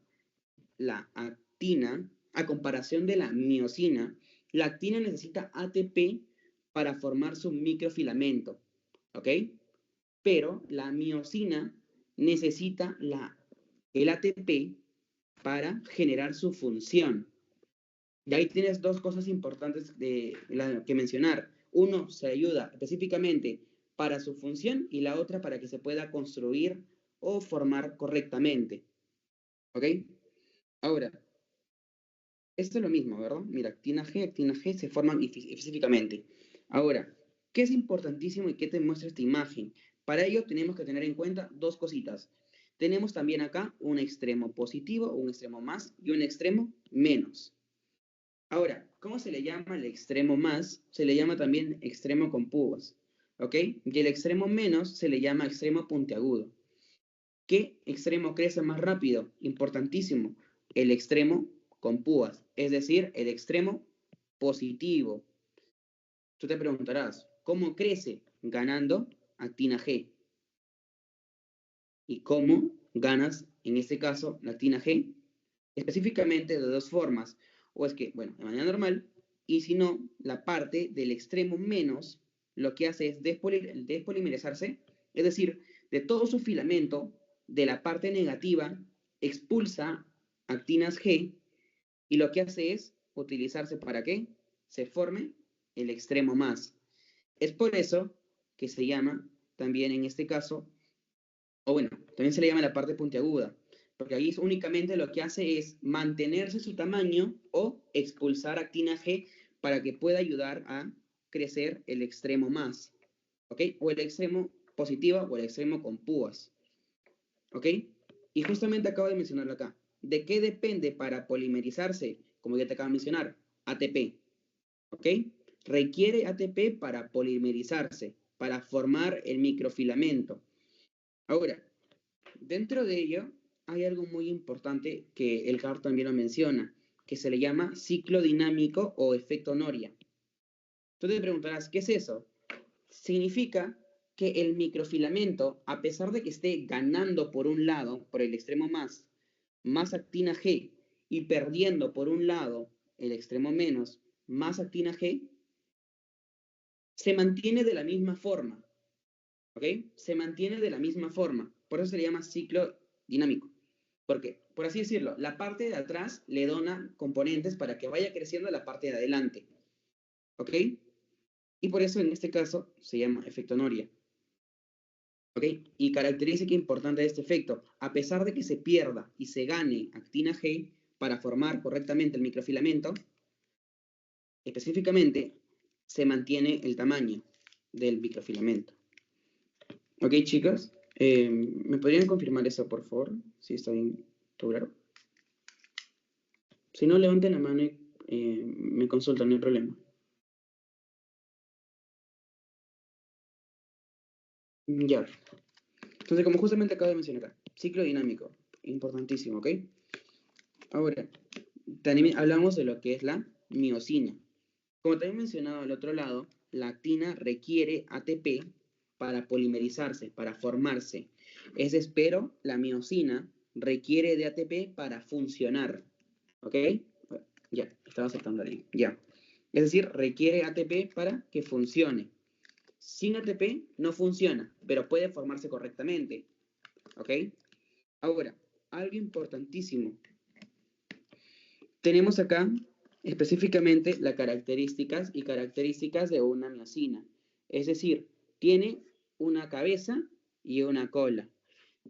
la actina, a comparación de la miosina, la actina necesita ATP para formar su microfilamento, ¿ok? Pero la miosina necesita el ATP para generar su función. Y ahí tienes dos cosas importantes que mencionar. Uno se ayuda específicamente para su función y la otra para que se pueda construir o formar correctamente. ¿Ok? Ahora, esto es lo mismo, ¿verdad? Mira, actina G se forman específicamente. Ahora, ¿qué es importantísimo y qué te muestra esta imagen? Para ello tenemos que tener en cuenta dos cositas. Tenemos también acá un extremo positivo, un extremo más y un extremo menos. Ahora, ¿cómo se le llama el extremo más? Se le llama también extremo con púas, ¿ok? Y el extremo menos se le llama extremo puntiagudo. ¿Qué extremo crece más rápido? Importantísimo, el extremo con púas, es decir, el extremo positivo. Tú te preguntarás, ¿cómo crece? Ganando actina G. ¿Y cómo ganas, en este caso, la actina G? Específicamente de dos formas. O es que, bueno, de manera normal, y si no, la parte del extremo menos lo que hace es despolimerizarse, es decir, de todo su filamento, de la parte negativa, expulsa actinas G y lo que hace es utilizarse para que se forme el extremo más. Es por eso que se llama también en este caso, o bueno, también se le llama la parte puntiaguda, porque ahí únicamente lo que hace es mantenerse su tamaño o expulsar actina G para que pueda ayudar a crecer el extremo más, ¿ok? O el extremo positivo o el extremo con púas, ¿ok? Y justamente acabo de mencionarlo acá. ¿De qué depende para polimerizarse? Como ya te acabo de mencionar, ATP, ¿ok? Requiere ATP para polimerizarse, para formar el microfilamento. Ahora, dentro de ello hay algo muy importante que el CAR también lo menciona, que se le llama ciclo dinámico o efecto Noria. Tú te preguntarás, ¿qué es eso? Significa que el microfilamento, a pesar de que esté ganando por un lado, por el extremo más actina G, y perdiendo por un lado, el extremo menos, más actina G, se mantiene de la misma forma, ¿ok? Se mantiene de la misma forma. Por eso se le llama ciclo dinámico. Porque, por así decirlo, la parte de atrás le dona componentes para que vaya creciendo la parte de adelante, ¿ok? Y por eso en este caso se llama efecto Noria. ¿Ok? Y característica importante de este efecto, a pesar de que se pierda y se gane actina G para formar correctamente el microfilamento, específicamente se mantiene el tamaño del microfilamento. ¿Ok, chicas? ¿Me podrían confirmar eso, por favor? Si está bien, ¿todo claro? Si no, levanten la mano y me consultan, no hay problema. Ya. Entonces, como justamente acabo de mencionar acá, ciclo dinámico, importantísimo, ¿ok? Ahora, también hablamos de lo que es la miosina. Como también mencionado al otro lado, la actina requiere ATP para polimerizarse, para formarse. Pero la miosina requiere de ATP para funcionar, ¿ok? Ya, estaba aceptando ahí, ya. Es decir, requiere ATP para que funcione. Sin ATP no funciona, pero puede formarse correctamente, ¿ok? Ahora, algo importantísimo. Tenemos acá específicamente las características de una miosina. Es decir, tiene una cabeza y una cola.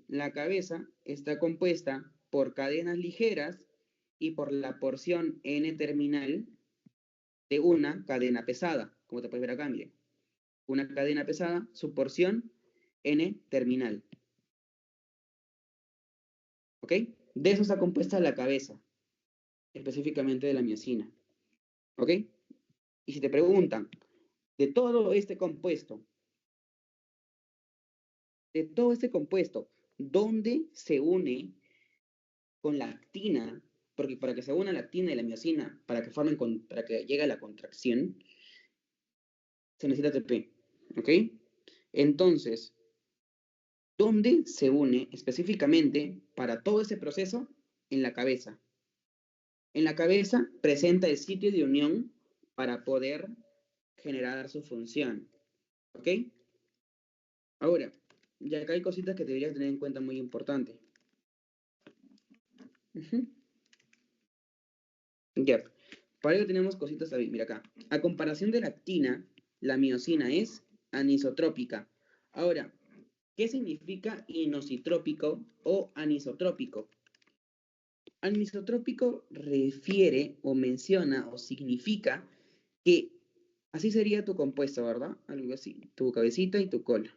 La cabeza está compuesta por cadenas ligeras y por la porción N-terminal de una cadena pesada, como te puedes ver acá, miren. Una cadena pesada, su porción N terminal. ¿Ok? De eso está compuesta la cabeza, específicamente de la miosina. ¿Ok? Y si te preguntan, de todo este compuesto, ¿dónde se une con la actina? Porque para que se una la actina y la miosina, para que llegue a la contracción, se necesita ATP. ¿Ok? Entonces, ¿dónde se une específicamente para todo ese proceso? En la cabeza. En la cabeza presenta el sitio de unión para poder generar su función. ¿Ok? Ahora, ya acá hay cositas que deberías tener en cuenta muy importante. Ya. Para ello tenemos cositas ahí. Mira acá. A comparación de la actina, la miosina es anisotrópica. Ahora, ¿qué significa inositrópico o anisotrópico? Anisotrópico refiere o menciona o significa que así sería tu compuesto, ¿verdad? Algo así. Tu cabecita y tu cola.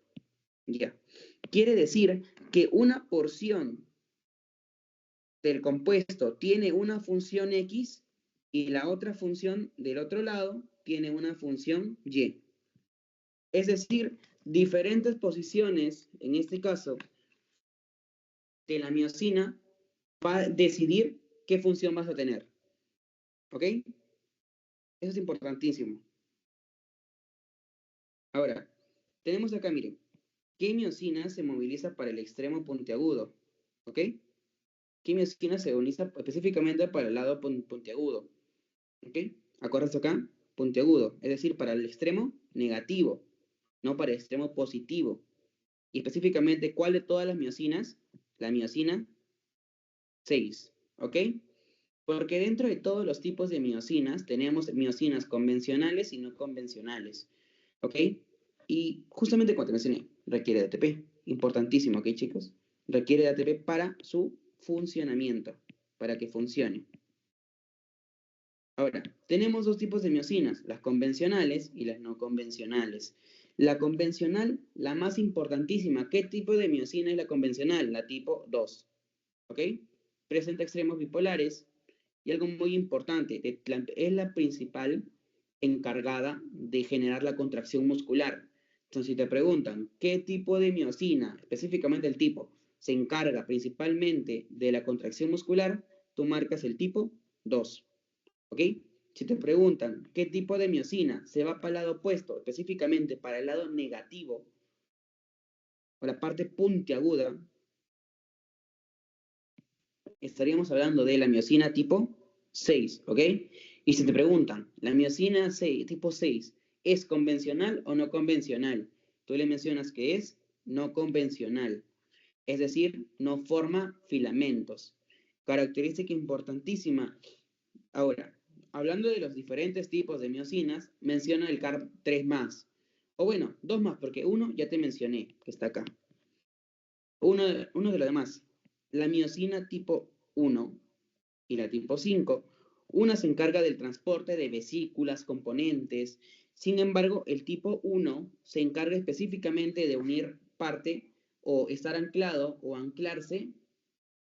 Ya. Quiere decir que una porción del compuesto tiene una función X y la otra función del otro lado tiene una función Y. Es decir, diferentes posiciones, en este caso, de la miosina, va a decidir qué función vas a tener. ¿Ok? Eso es importantísimo. Ahora, tenemos acá, miren, ¿qué miosina se moviliza para el extremo puntiagudo? ¿Ok? ¿Qué miosina se moviliza específicamente para el lado puntiagudo? ¿Ok? Acuérdense acá, puntiagudo, es decir, para el extremo negativo, no para el extremo positivo. Y específicamente, ¿cuál de todas las miosinas? La miosina 6, ¿ok? Porque dentro de todos los tipos de miosinas, tenemos miosinas convencionales y no convencionales, ¿ok? Y justamente como te mencioné, requiere de ATP, importantísimo, ¿ok, chicos? Requiere de ATP para su funcionamiento, para que funcione. Ahora, tenemos dos tipos de miosinas, las convencionales y las no convencionales. La convencional, la más importantísima, ¿qué tipo de miosina es la convencional? La tipo 2, ¿ok? Presenta extremos bipolares y algo muy importante, es la principal encargada de generar la contracción muscular. Entonces, si te preguntan, ¿qué tipo de miosina, específicamente el tipo, se encarga principalmente de la contracción muscular? Tú marcas el tipo 2. ¿Ok? Si te preguntan qué tipo de miosina se va para el lado opuesto, específicamente para el lado negativo, o la parte puntiaguda, estaríamos hablando de la miosina tipo 6, ¿ok? Y si te preguntan, ¿la miosina 6, tipo 6 es convencional o no convencional? Tú le mencionas que es no convencional, es decir, no forma filamentos. Característica importantísima. Ahora, hablando de los diferentes tipos de miosinas, menciona el CARP3 más. O bueno, 2 más, porque uno ya te mencioné, que está acá. Uno de los demás. La miosina tipo 1 y la tipo 5. Una se encarga del transporte de vesículas, componentes. Sin embargo, el tipo 1 se encarga específicamente de unir parte o estar anclado o anclarse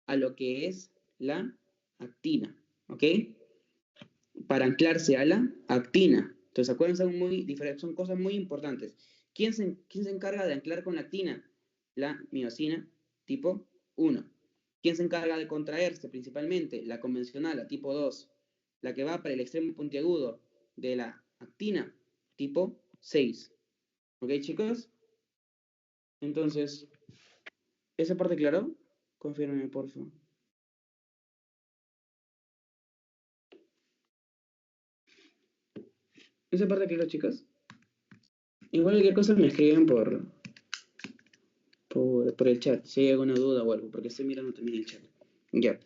a lo que es la actina. ¿Ok? Para anclarse a la actina. Entonces, acuérdense, son cosas muy importantes. ¿Quién se encarga de anclar con la actina? La miosina tipo 1. ¿Quién se encarga de contraerse principalmente? La convencional, la tipo 2. La que va para el extremo puntiagudo de la actina, tipo 6. ¿Ok, chicos? Entonces, ¿esa parte claro? Confírmenme, por favor. ¿Esa parte claro, chicos? Igual cualquier cosa me escriben por el chat, si hay alguna duda o algo, porque estoy mirando también el chat. Ya.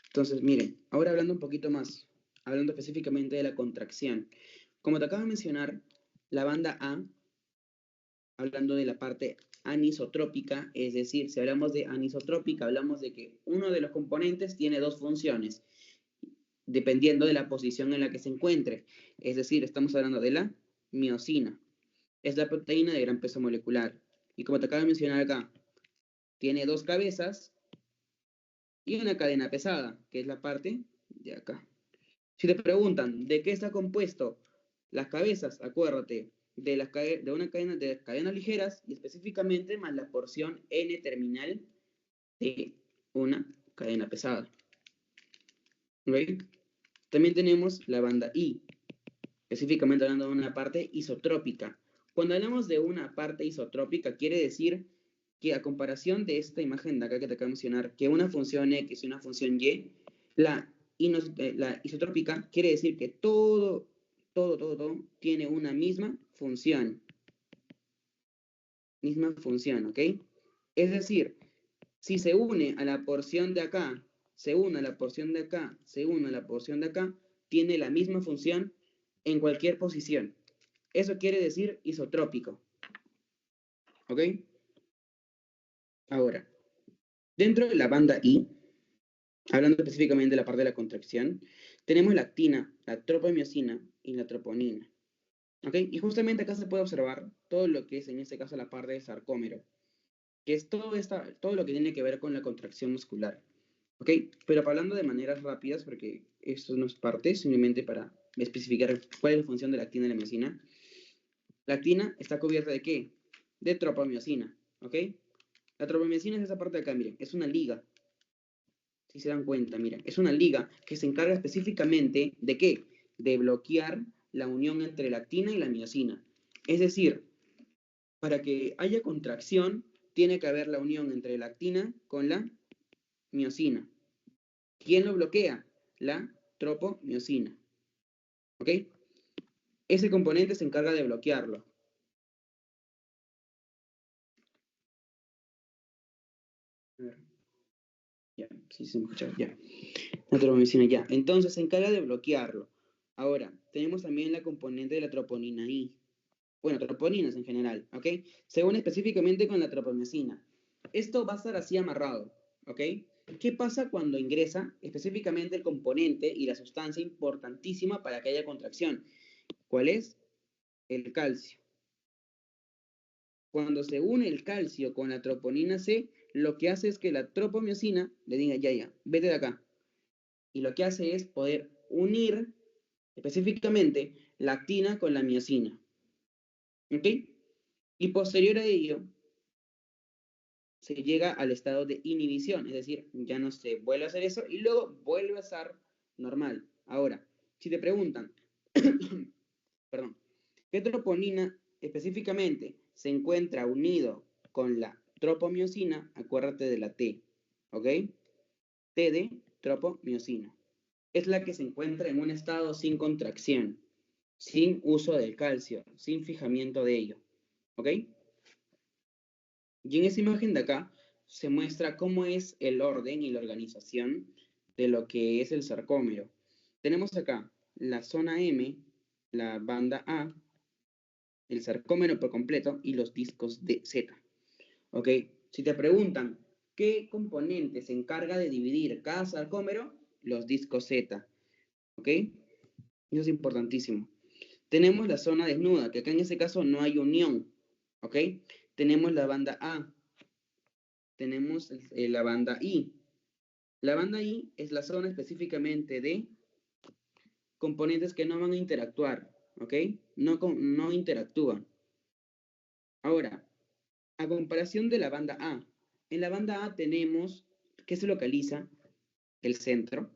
Entonces, miren, ahora hablando un poquito más, hablando específicamente de la contracción. Como te acabo de mencionar, la banda A, hablando de la parte anisotrópica, es decir, si hablamos de anisotrópica, hablamos de que uno de los componentes tiene dos funciones. dependiendo de la posición en la que se encuentre. Es decir, estamos hablando de la miosina. Es la proteína de gran peso molecular. Y como te acabo de mencionar acá, tiene dos cabezas y una cadena pesada, que es la parte de acá. Si te preguntan de qué está compuesto las cabezas, acuérdate de una cadena de cadenas ligeras y específicamente más la porción N terminal de una cadena pesada. ¿Right? También tenemos la banda I, específicamente hablando de una parte isotrópica. Cuando hablamos de una parte isotrópica, quiere decir que a comparación de esta imagen de acá que te acabo de mencionar, que una función X y una función Y, la isotrópica quiere decir que todo tiene una misma función. Misma función, ¿ok? Es decir, si se une a la porción de acá, se une a la porción de acá, se une a la porción de acá, tiene la misma función en cualquier posición. Eso quiere decir isotrópico. ¿Ok? Ahora, dentro de la banda I, hablando específicamente de la parte de la contracción, tenemos la actina, la tropamiosina y la troponina. ¿Ok? Y justamente acá se puede observar todo lo que es, en este caso, la parte del sarcómero, que es todo lo que tiene que ver con la contracción muscular. ¿Ok? Pero hablando de maneras rápidas, porque esto no es parte, simplemente para especificar cuál es la función de la actina y la miosina. La actina está cubierta ¿de qué? De tropamiosina, ¿ok? La tropamiosina es esa parte de acá, miren, es una liga. Si se dan cuenta, miren, es una liga que se encarga específicamente ¿de qué? De bloquear la unión entre la actina y la miosina. Es decir, para que haya contracción, tiene que haber la unión entre la actina con la miosina. ¿Quién lo bloquea? La tropomiosina. ¿Ok? Ese componente se encarga de bloquearlo. Ya, sí se me escucha, ya. La tropomiosina, ya. Entonces se encarga de bloquearlo. Ahora, tenemos también la componente de la troponina I. Bueno, troponinas en general, ¿ok? Se une específicamente con la tropomiosina. Esto va a estar así amarrado, ¿ok? ¿Qué pasa cuando ingresa específicamente el componente y la sustancia importantísima para que haya contracción? ¿Cuál es? El calcio. Cuando se une el calcio con la troponina C, lo que hace es que la tropomiosina le diga, ya, vete de acá. Y lo que hace es poder unir específicamente la actina con la miosina. ¿Ok? Y posterior a ello, se llega al estado de inhibición, es decir, ya no se vuelve a hacer eso y luego vuelve a estar normal. Ahora, si te preguntan, perdón, ¿qué troponina específicamente se encuentra unido con la tropomiosina? Acuérdate de la T, ¿ok? T de tropomiosina. Es la que se encuentra en un estado sin contracción, sin uso del calcio, sin fijamiento de ello, ¿ok? Y en esa imagen de acá se muestra cómo es el orden y la organización de lo que es el sarcómero. Tenemos acá la zona M, la banda A, el sarcómero por completo y los discos de Z. ¿Ok? Si te preguntan qué componente se encarga de dividir cada sarcómero, los discos Z. ¿Ok? Eso es importantísimo. Tenemos la zona desnuda, que acá en este caso no hay unión. ¿Ok? Tenemos la banda A. Tenemos la banda I. La banda I es la zona específicamente de componentes que no van a interactuar. ¿Ok? No interactúan. Ahora, a comparación de la banda A, en la banda A tenemos que se localiza el centro.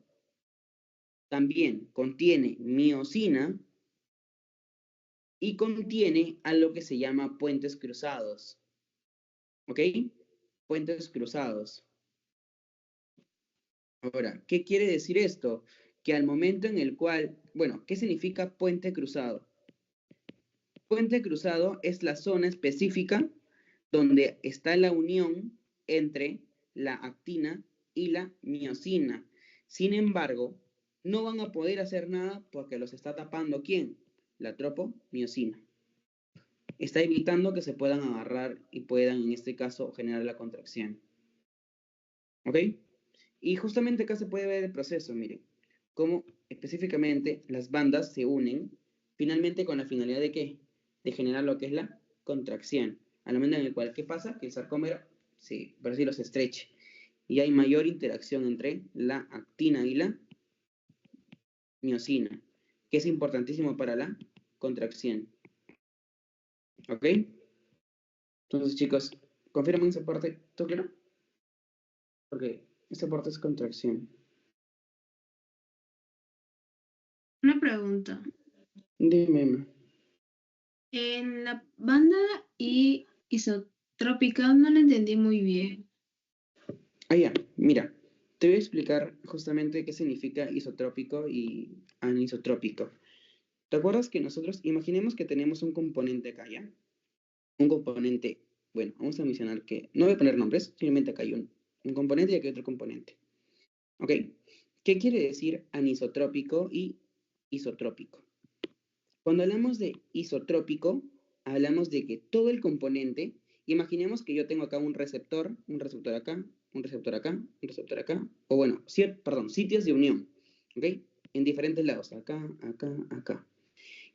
También contiene miosina y contiene algo que se llama puentes cruzados. ¿Ok? Puentes cruzados. Ahora, ¿qué quiere decir esto? Que al momento en el cual, bueno, ¿qué significa puente cruzado? Puente cruzado es la zona específica donde está la unión entre la actina y la miosina. Sin embargo, no van a poder hacer nada porque los está tapando ¿quién? La tropomiosina. Está evitando que se puedan agarrar y puedan, en este caso, generar la contracción. ¿Ok? Y justamente acá se puede ver el proceso, miren. cómo específicamente las bandas se unen finalmente con la finalidad de ¿qué? De generar lo que es la contracción. Al momento en el cual, ¿qué pasa? Que el sarcómero, sí, por decirlo, se estreche. Y hay mayor interacción entre la actina y la miosina, que es importantísimo para la contracción. ¿Ok? Entonces, chicos, confirmen esa parte. ¿Todo claro? Porque esta parte es contracción. Una pregunta. Dime, Emma. En la banda isotrópica no la entendí muy bien. Ah, ya, mira, te voy a explicar justamente qué significa isotrópico y anisotrópico. ¿Te acuerdas que nosotros, imaginemos que tenemos un componente acá, ¿ya? Un componente, bueno, vamos a mencionar que, no voy a poner nombres, simplemente acá hay un componente y aquí hay otro componente. ¿Ok? ¿Qué quiere decir anisotrópico y isotrópico? Cuando hablamos de isotrópico, hablamos de que todo el componente, imaginemos que yo tengo acá un receptor acá, un receptor acá, un receptor acá, o bueno, perdón, sitios de unión, ¿ok? En diferentes lados, acá, acá, acá.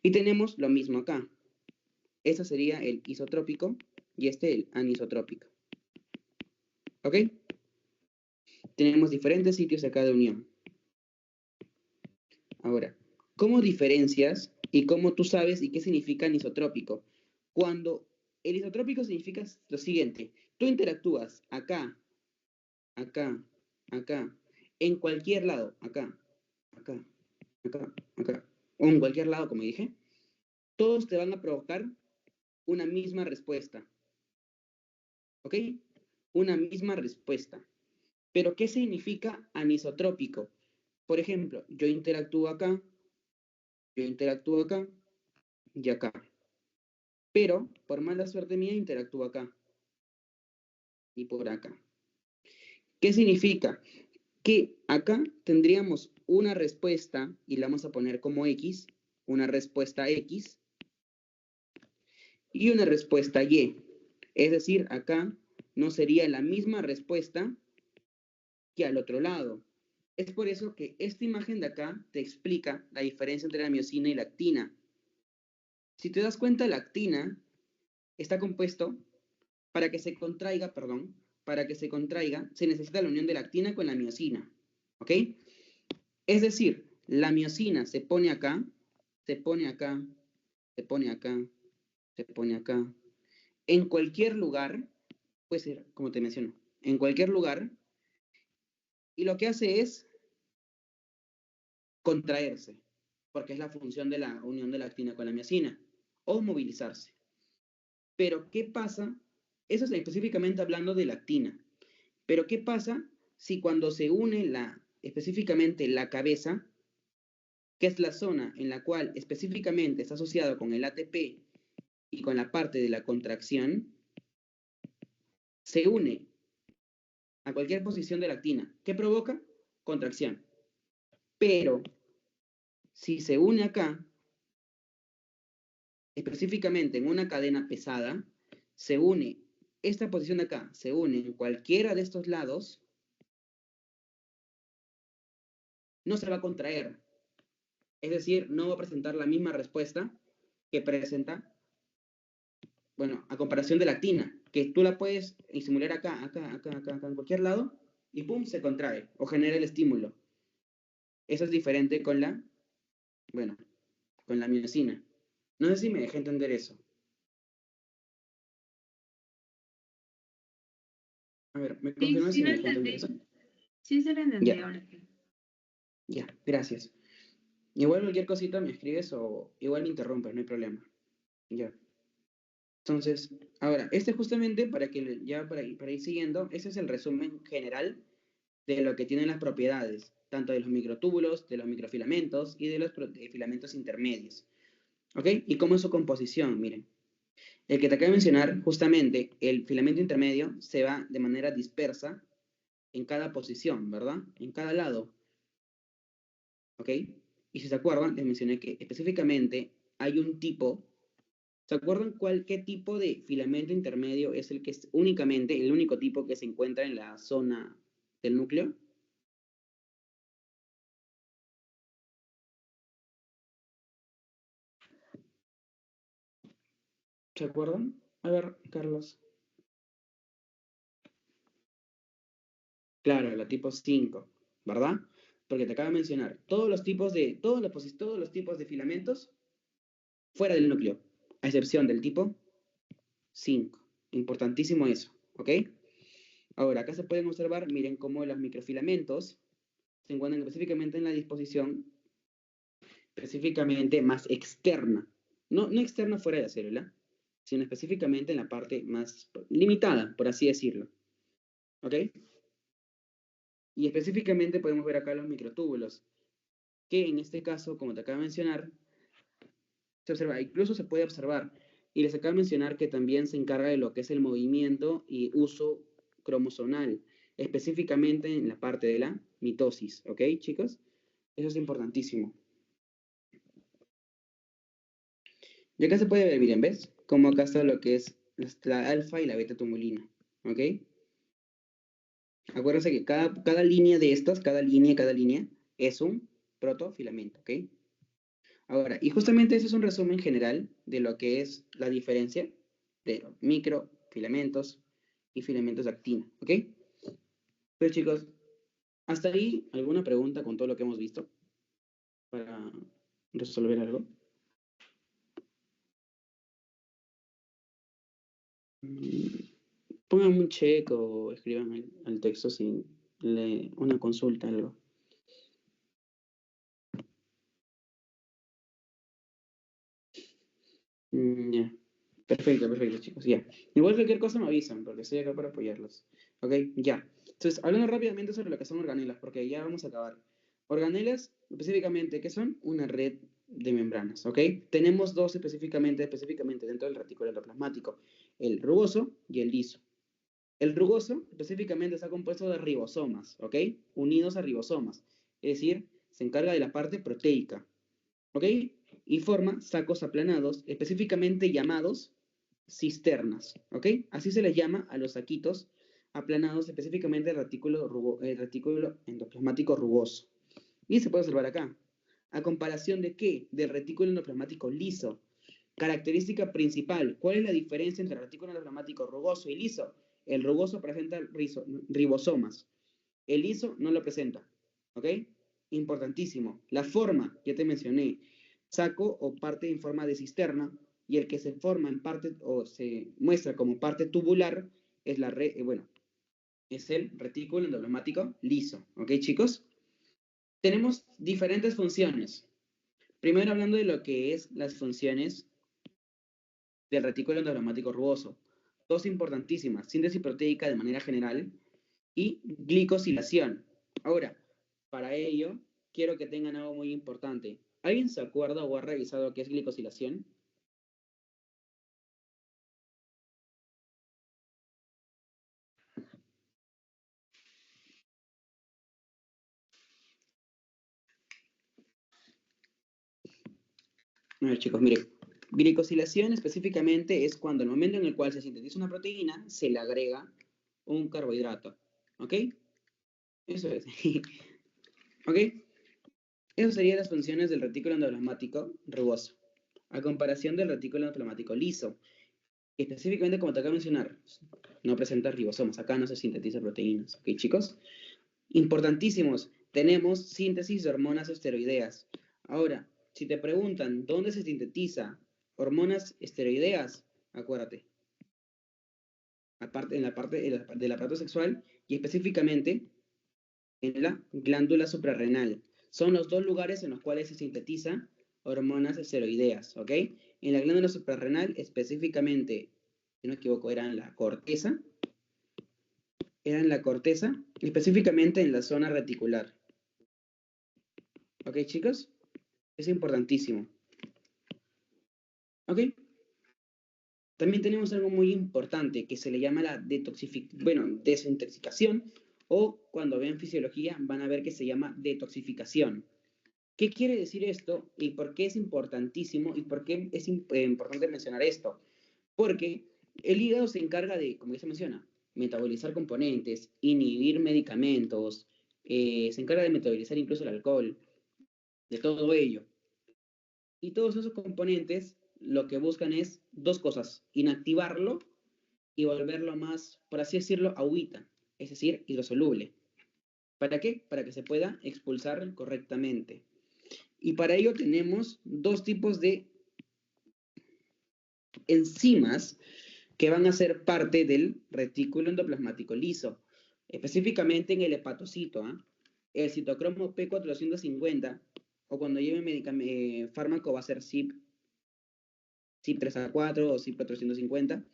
Y tenemos lo mismo acá. Ese sería el isotrópico y este el anisotrópico, ¿ok? Tenemos diferentes sitios acá de unión. Ahora, ¿cómo diferencias y cómo tú sabes y qué significa anisotrópico? Cuando el isotrópico significa lo siguiente, tú interactúas acá, acá, acá, en cualquier lado, acá, acá, acá, acá, o en cualquier lado, como dije, todos te van a provocar una misma respuesta, ¿ok? Una misma respuesta. Pero, ¿qué significa anisotrópico? Por ejemplo, yo interactúo acá y acá. Pero, por mala suerte mía, interactúo acá y por acá. ¿Qué significa? Que acá tendríamos una respuesta, y la vamos a poner como X, una respuesta X, y una respuesta Y. Es decir, acá no sería la misma respuesta que al otro lado. Es por eso que esta imagen de acá te explica la diferencia entre la miosina y la actina. Si te das cuenta, la actina está compuesto para que se contraiga, perdón, para que se contraiga, se necesita la unión de la actina con la miosina. ¿Ok? Es decir, la miosina se pone acá, se pone acá, se pone acá, se pone acá. En cualquier lugar, puede ser, como te menciono, en cualquier lugar, y lo que hace es contraerse, porque es la función de la unión de la actina con la miosina, o movilizarse. Pero, ¿qué pasa? Eso es específicamente hablando de la actina. Pero, ¿qué pasa si cuando se une específicamente la cabeza, que es la zona en la cual específicamente está asociado con el ATP y con la parte de la contracción, se une a cualquier posición de la actina? ¿Qué provoca? Contracción. Pero, si se une acá, específicamente en una cadena pesada, se une, esta posición de acá, se une en cualquiera de estos lados, no se va a contraer. Es decir, no va a presentar la misma respuesta que presenta, bueno, a comparación de la actina, que tú la puedes simular acá, acá, acá, acá, acá, en cualquier lado, y pum, se contrae o genera el estímulo. Eso es diferente con bueno, con la miosina. No sé si me dejé entender eso. A ver, ¿me Sí, confirmas sí si lo me dejé entender eso? entendí. Sí se lo entendí Ya, ahora. Sí. ya, gracias. Igual cualquier cosita me escribes o igual me interrumpes, no hay problema. Ya. Entonces, ahora, este justamente para que ya para ir siguiendo, ese es el resumen general de lo que tienen las propiedades, tanto de los microtúbulos, de los microfilamentos y de los filamentos intermedios. ¿Ok? Y cómo es su composición, miren. El que te acabo de mencionar, justamente, el filamento intermedio se va de manera dispersa en cada posición, ¿verdad? En cada lado. ¿Ok? Y si se acuerdan, les mencioné que específicamente hay un tipo. ¿Se acuerdan qué tipo de filamento intermedio es el que es únicamente, el único tipo que se encuentra en la zona del núcleo? ¿Se acuerdan? A ver, Carlos. Claro, la tipo 5, ¿verdad? Porque te acabo de mencionar todos los tipos de, todos los tipos de filamentos fuera del núcleo, a excepción del tipo 5. Importantísimo eso, ¿ok? Ahora, acá se pueden observar, miren cómo los microfilamentos se encuentran específicamente en la disposición específicamente más externa. No externa fuera de la célula, sino específicamente en la parte más limitada, por así decirlo. ¿Ok? Y específicamente podemos ver acá los microtúbulos, que en este caso, como te acabo de mencionar, se observa, incluso se puede observar. Y les acabo de mencionar que también se encarga de lo que es el movimiento y uso cromosomal, específicamente en la parte de la mitosis. ¿Ok, chicos? Eso es importantísimo. Y acá se puede ver, miren, ¿ves? Como acá está lo que es la alfa y la beta tumulina. ¿Ok? Acuérdense que cada línea de estas, cada línea, es un protofilamento. ¿Ok? Ahora, y justamente eso es un resumen general de lo que es la diferencia de los microfilamentos y filamentos de actina. ¿Ok? Pues chicos, hasta ahí, ¿alguna pregunta con todo lo que hemos visto para resolver algo? Pongan un check o escriban el texto sin una consulta, algo. Ya. Perfecto, perfecto, chicos, ya. Igual cualquier cosa me avisan, porque estoy acá para apoyarlos. Ok, ya. Entonces, hablando rápidamente sobre lo que son organelas, porque ya vamos a acabar. Organelas, específicamente, ¿qué son? Una red de membranas, ¿ok? Tenemos dos específicamente dentro del retículo endoplasmático, el rugoso y el liso. El rugoso, específicamente, está compuesto de ribosomas, ¿ok? Unidos a ribosomas, es decir, se encarga de la parte proteica, ¿ok? Y forma sacos aplanados, específicamente llamados cisternas, ¿ok? Así se les llama a los saquitos aplanados, específicamente el retículo endoplasmático rugoso. Y se puede observar acá. ¿A comparación de qué? Del retículo endoplasmático liso. Característica principal. ¿Cuál es la diferencia entre el retículo endoplasmático rugoso y liso? El rugoso presenta ribosomas. El liso no lo presenta, ¿ok? Importantísimo. La forma, ya te mencioné, saco o parte en forma de cisterna, y el que se forma en parte o se muestra como parte tubular es es el retículo endoplasmático liso, ¿ok, chicos? Tenemos diferentes funciones. Primero hablando de lo que es las funciones del retículo endoplasmático rugoso. Dos importantísimas, síntesis proteica de manera general y glicosilación. Ahora, para ello, quiero que tengan algo muy importante. ¿Alguien se acuerda o ha revisado qué es glicosilación? A ver, chicos, miren. Glicosilación específicamente es cuando el momento en el cual se sintetiza una proteína, se le agrega un carbohidrato. ¿Ok? Eso es. ¿Ok? Esas serían las funciones del retículo endoplasmático rugoso, a comparación del retículo endoplasmático liso. Específicamente, como te acabo de mencionar, no presenta ribosomas. Acá no se sintetiza proteínas. ¿Ok, chicos? Importantísimos. Tenemos síntesis de hormonas esteroideas. Ahora, si te preguntan dónde se sintetiza hormonas esteroideas, acuérdate, aparte, en la parte del aparato sexual y específicamente en la glándula suprarrenal. Son los dos lugares en los cuales se sintetiza hormonas esteroideas, ¿ok? En la glándula suprarrenal específicamente, si no me equivoco, era en la corteza, específicamente en la zona reticular. ¿Ok, chicos? Es importantísimo. ¿Ok? También tenemos algo muy importante que se le llama la desintoxicación, o cuando vean fisiología van a ver que se llama detoxificación. ¿Qué quiere decir esto y por qué es importantísimo y por qué es importante mencionar esto? Porque el hígado se encarga de, como ya se menciona, metabolizar componentes, inhibir medicamentos, se encarga de metabolizar incluso el alcohol, de todo ello. Y todos esos componentes lo que buscan es dos cosas: inactivarlo y volverlo más, por así decirlo, agüita, es decir, hidrosoluble. ¿Para qué? Para que se pueda expulsar correctamente. Y para ello tenemos dos tipos de enzimas que van a ser parte del retículo endoplasmático liso, específicamente en el hepatocito, ¿eh? El citocromo P450, o cuando lleve fármaco va a ser CYP3A4 o CYP450,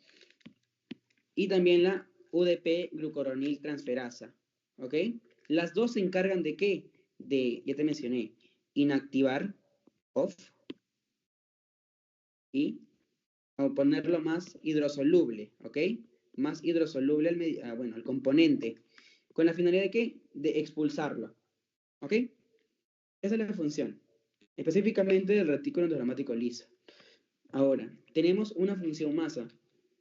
y también la UDP glucoronil transferasa, ¿ok? Las dos se encargan de ¿qué? De, ya te mencioné, inactivar, off, y ponerlo más hidrosoluble, ¿ok? Más hidrosoluble al componente. ¿Con la finalidad de qué? De expulsarlo, ¿ok? Esa es la función, específicamente del retículo endoplasmático liso. Ahora, tenemos una función masa,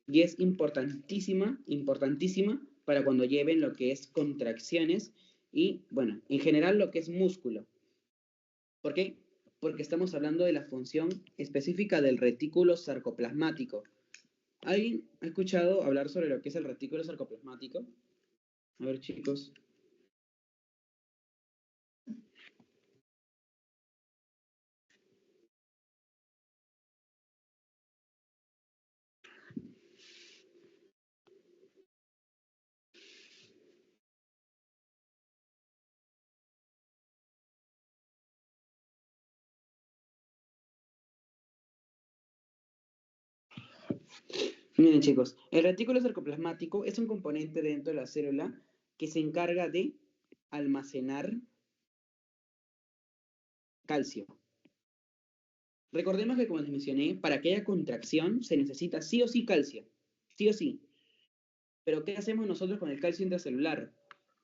y es importantísima, importantísima para cuando lleven lo que es contracciones y, bueno, en general lo que es músculo. ¿Por qué? Porque estamos hablando de la función específica del retículo sarcoplasmático. ¿Alguien ha escuchado hablar sobre lo que es el retículo sarcoplasmático? A ver, chicos. Miren, chicos, el retículo sarcoplasmático es un componente dentro de la célula que se encarga de almacenar calcio. Recordemos que, como les mencioné, para que haya contracción se necesita sí o sí calcio, sí o sí. Pero ¿qué hacemos nosotros con el calcio intracelular?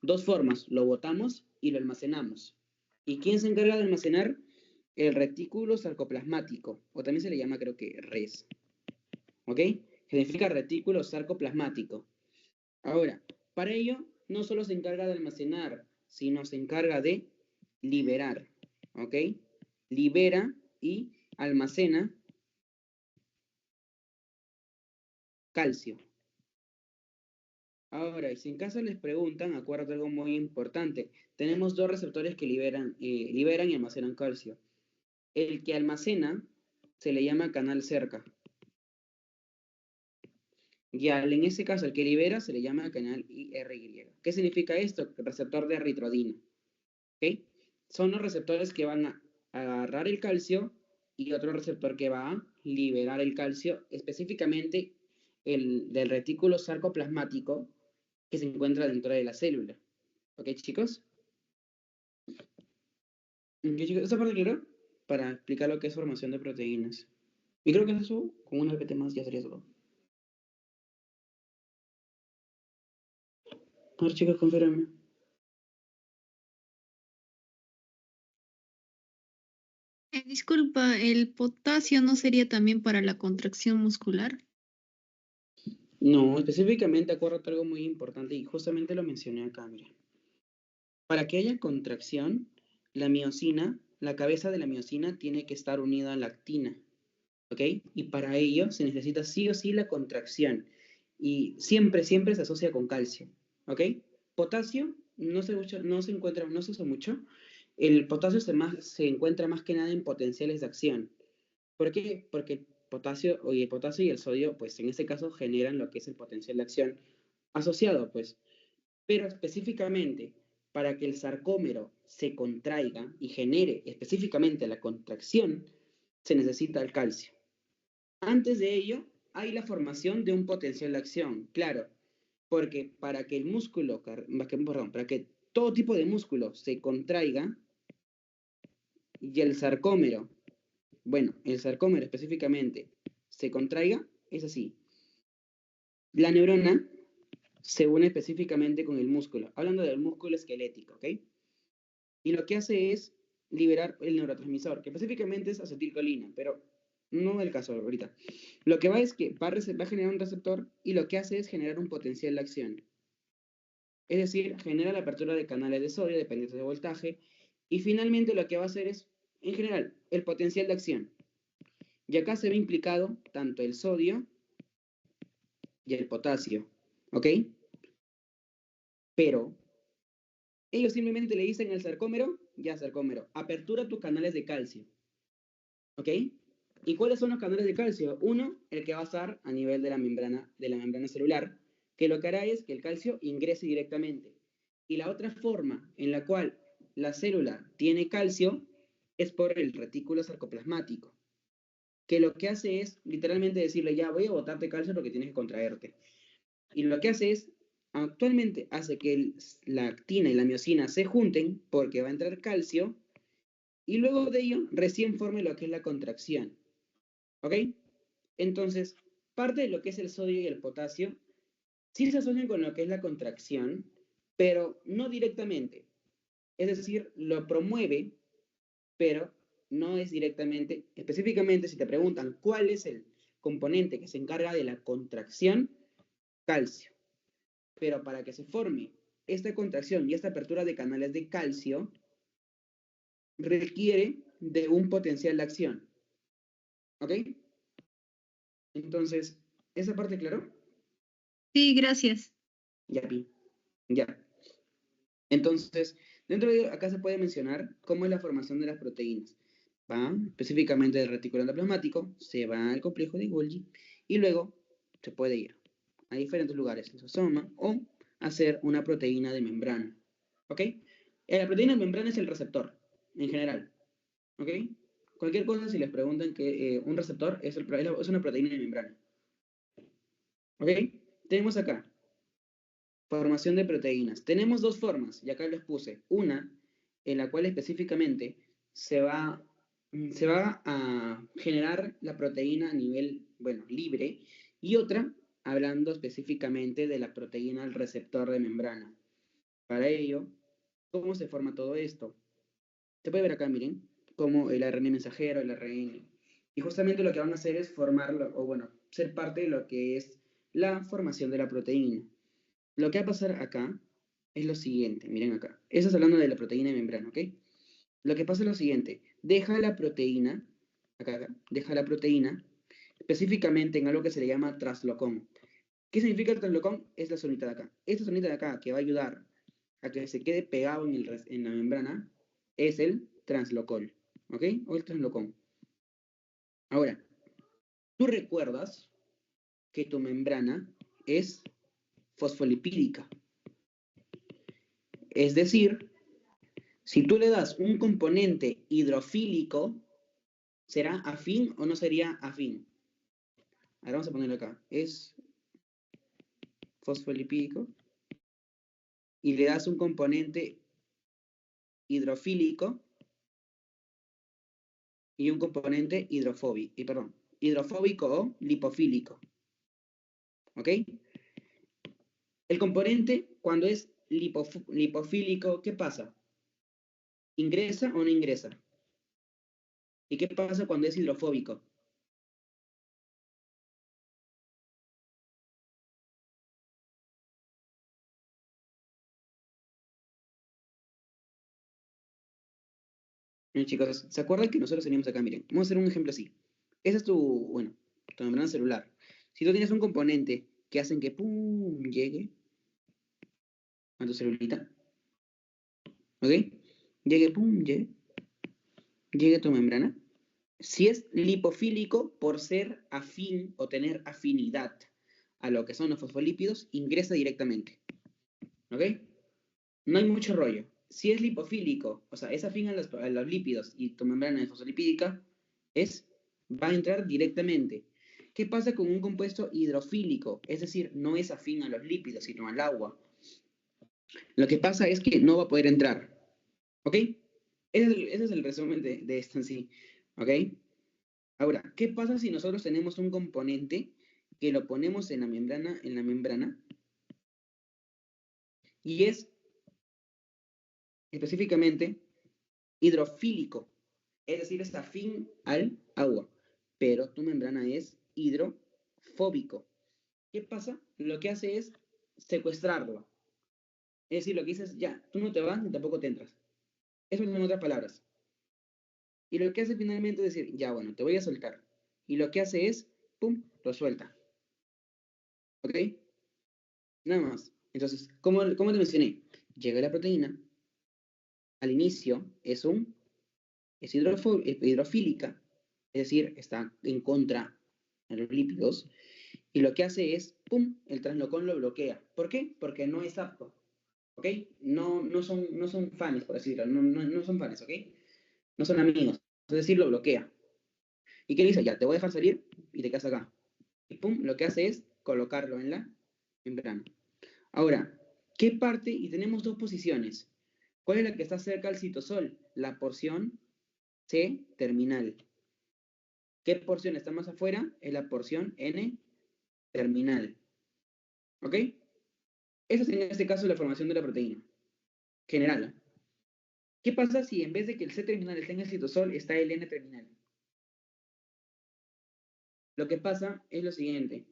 Dos formas, lo botamos y lo almacenamos. ¿Y quién se encarga de almacenar? El retículo sarcoplasmático, o también se le llama, creo que, RES. ¿Ok? Significa retículo sarcoplasmático. Ahora, para ello, no solo se encarga de almacenar, sino se encarga de liberar. ¿Ok? Libera y almacena calcio. Ahora, y si en caso les preguntan, acuérdate algo muy importante. Tenemos dos receptores que liberan y almacenan calcio. El que almacena se le llama canal cerca. Y en ese caso, el que libera se le llama canal IRY. ¿Qué significa esto? Receptor de eritrodina. ¿Ok? Son los receptores que van a agarrar el calcio y otro receptor que va a liberar el calcio, específicamente el del retículo sarcoplasmático que se encuentra dentro de la célula. ¿Ok, chicos? ¿Ok, chicos? ¿Esa parte claro? Para explicar lo que es formación de proteínas. Y creo que eso, con una PT más, ya sería todo. A ver, chicos, confírmenme. Disculpa, ¿el potasio no sería también para la contracción muscular? No, específicamente acuérdate algo muy importante y justamente lo mencioné acá, mira. Para que haya contracción, la miosina, la cabeza de la miosina tiene que estar unida a la actina, ¿ok? Y para ello se necesita sí o sí la contracción. Y siempre, siempre se asocia con calcio, ¿ok? Potasio no se encuentra, no se usa mucho. El potasio se encuentra más que nada en potenciales de acción. ¿Por qué? Porque el potasio y el sodio, pues en este caso generan lo que es el potencial de acción asociado, pues. Pero específicamente, para que el sarcómero se contraiga y genere específicamente la contracción, se necesita el calcio. Antes de ello, hay la formación de un potencial de acción, claro, porque para que el músculo, perdón, para que todo tipo de músculo se contraiga y el sarcómero, bueno, el sarcómero específicamente se contraiga, es así. La neurona se une específicamente con el músculo, hablando del músculo esquelético, ¿ok? Y lo que hace es liberar el neurotransmisor, que específicamente es acetilcolina, pero no es el caso ahorita. Lo que va es que va a generar un receptor y lo que hace es generar un potencial de acción. Es decir, genera la apertura de canales de sodio dependientes de voltaje y finalmente lo que va a hacer es, en general, el potencial de acción. Y acá se ve implicado tanto el sodio y el potasio, ¿ok? Pero ellos simplemente le dicen al sarcómero, ya sarcómero, apertura tus canales de calcio, ¿ok? ¿Y cuáles son los canales de calcio? Uno, el que va a estar a nivel de la membrana celular, que lo que hará es que el calcio ingrese directamente. Y la otra forma en la cual la célula tiene calcio es por el retículo sarcoplasmático, que lo que hace es literalmente decirle, ya voy a botarte calcio porque tienes que contraerte. Y lo que hace es, actualmente hace que la actina y la miosina se junten porque va a entrar calcio y luego de ello recién forme lo que es la contracción. ¿Ok? Entonces, parte de lo que es el sodio y el potasio sí se asocian con lo que es la contracción, pero no directamente. Es decir, lo promueve, pero no es directamente. Específicamente, si te preguntan cuál es el componente que se encarga de la contracción, calcio. Pero para que se forme esta contracción y esta apertura de canales de calcio, requiere de un potencial de acción. ¿Ok? Entonces, ¿esa parte claro? Sí, gracias. Ya, ya. Entonces, dentro de acá se puede mencionar cómo es la formación de las proteínas. Va específicamente del retículo endoplasmático, se va al complejo de Golgi y luego se puede ir a diferentes lugares, lisosoma o hacer una proteína de membrana. ¿Ok? La proteína de membrana es el receptor, en general. ¿Ok? Cualquier cosa, si les preguntan que un receptor es una proteína de membrana. ¿Ok? Tenemos acá formación de proteínas. Tenemos dos formas, y acá les puse. Una, en la cual específicamente se va, se va a generar la proteína a nivel, bueno, libre, y otra, hablando específicamente de la proteína al receptor de membrana. Para ello, ¿cómo se forma todo esto? Se puede ver acá, miren, como el ARN mensajero, el ARN. Y justamente lo que van a hacer es formarlo, o bueno, ser parte de lo que es la formación de la proteína. Lo que va a pasar acá es lo siguiente, miren acá. Eso es hablando de la proteína de membrana, ¿ok? Lo que pasa es lo siguiente, deja la proteína, acá, deja la proteína, específicamente en algo que se le llama traslocón. ¿Qué significa el traslocón? Es la zonita de acá. Esta zonita de acá que va a ayudar a que se quede pegado en la membrana es el translocol, ¿ok? O el translocón. Ahora, tú recuerdas que tu membrana es fosfolipídica. Es decir, si tú le das un componente hidrofílico, ¿será afín o no sería afín? Ahora vamos a ponerlo acá. Es fosfolipídico y le das un componente hidrofílico y un componente hidrofóbico o lipofílico. ¿Ok? El componente, cuando es lipofílico, ¿qué pasa? ¿Ingresa o no ingresa? ¿Y qué pasa cuando es hidrofóbico? Bien, chicos, ¿se acuerdan que nosotros teníamos acá? Miren, vamos a hacer un ejemplo así. Ese es tu, bueno, tu membrana celular. Si tú tienes un componente que hacen que pum, llegue a tu celulita, ¿ok? Llegue, pum, llegue a tu membrana. Si es lipofílico, por ser afín o tener afinidad a lo que son los fosfolípidos, ingresa directamente, ¿ok? No hay mucho rollo. Si es lipofílico, o sea, es afín a los lípidos y tu membrana es fosfolipídica, va a entrar directamente. ¿Qué pasa con un compuesto hidrofílico? Es decir, no es afín a los lípidos, sino al agua. Lo que pasa es que no va a poder entrar. ¿Ok? Ese es el resumen de esto en sí. ¿Ok? Ahora, ¿qué pasa si nosotros tenemos un componente que lo ponemos en la membrana y es específicamente hidrofílico? Es decir, es afín al agua, pero tu membrana es hidrofóbico. ¿Qué pasa? Lo que hace es secuestrarlo. Es decir, lo que dices, ya, tú no te vas ni tampoco te entras. Eso en otras palabras. Y lo que hace finalmente es decir, ya, bueno, te voy a soltar. Y lo que hace es, pum, lo suelta. ¿Ok? Nada más. Entonces, como te mencioné, llega la proteína, al inicio es hidrofílica, es decir, está en contra de los lípidos, y lo que hace es, pum, el translocón lo bloquea. ¿Por qué? Porque no es apto, ¿ok? No son fans, por así decirlo, no son fans, ¿ok? No son amigos, es decir, lo bloquea. ¿Y qué le dice? Ya, te voy a dejar salir y te quedas acá. Y pum, lo que hace es colocarlo en la membrana. Ahora, ¿qué parte? Y tenemos dos posiciones. ¿Cuál es la que está cerca al citosol? La porción C terminal. ¿Qué porción está más afuera? Es la porción N terminal. ¿Ok? Esa es en este caso la formación de la proteína general. ¿Qué pasa si en vez de que el C terminal esté en el citosol, está el N terminal? Lo que pasa es lo siguiente.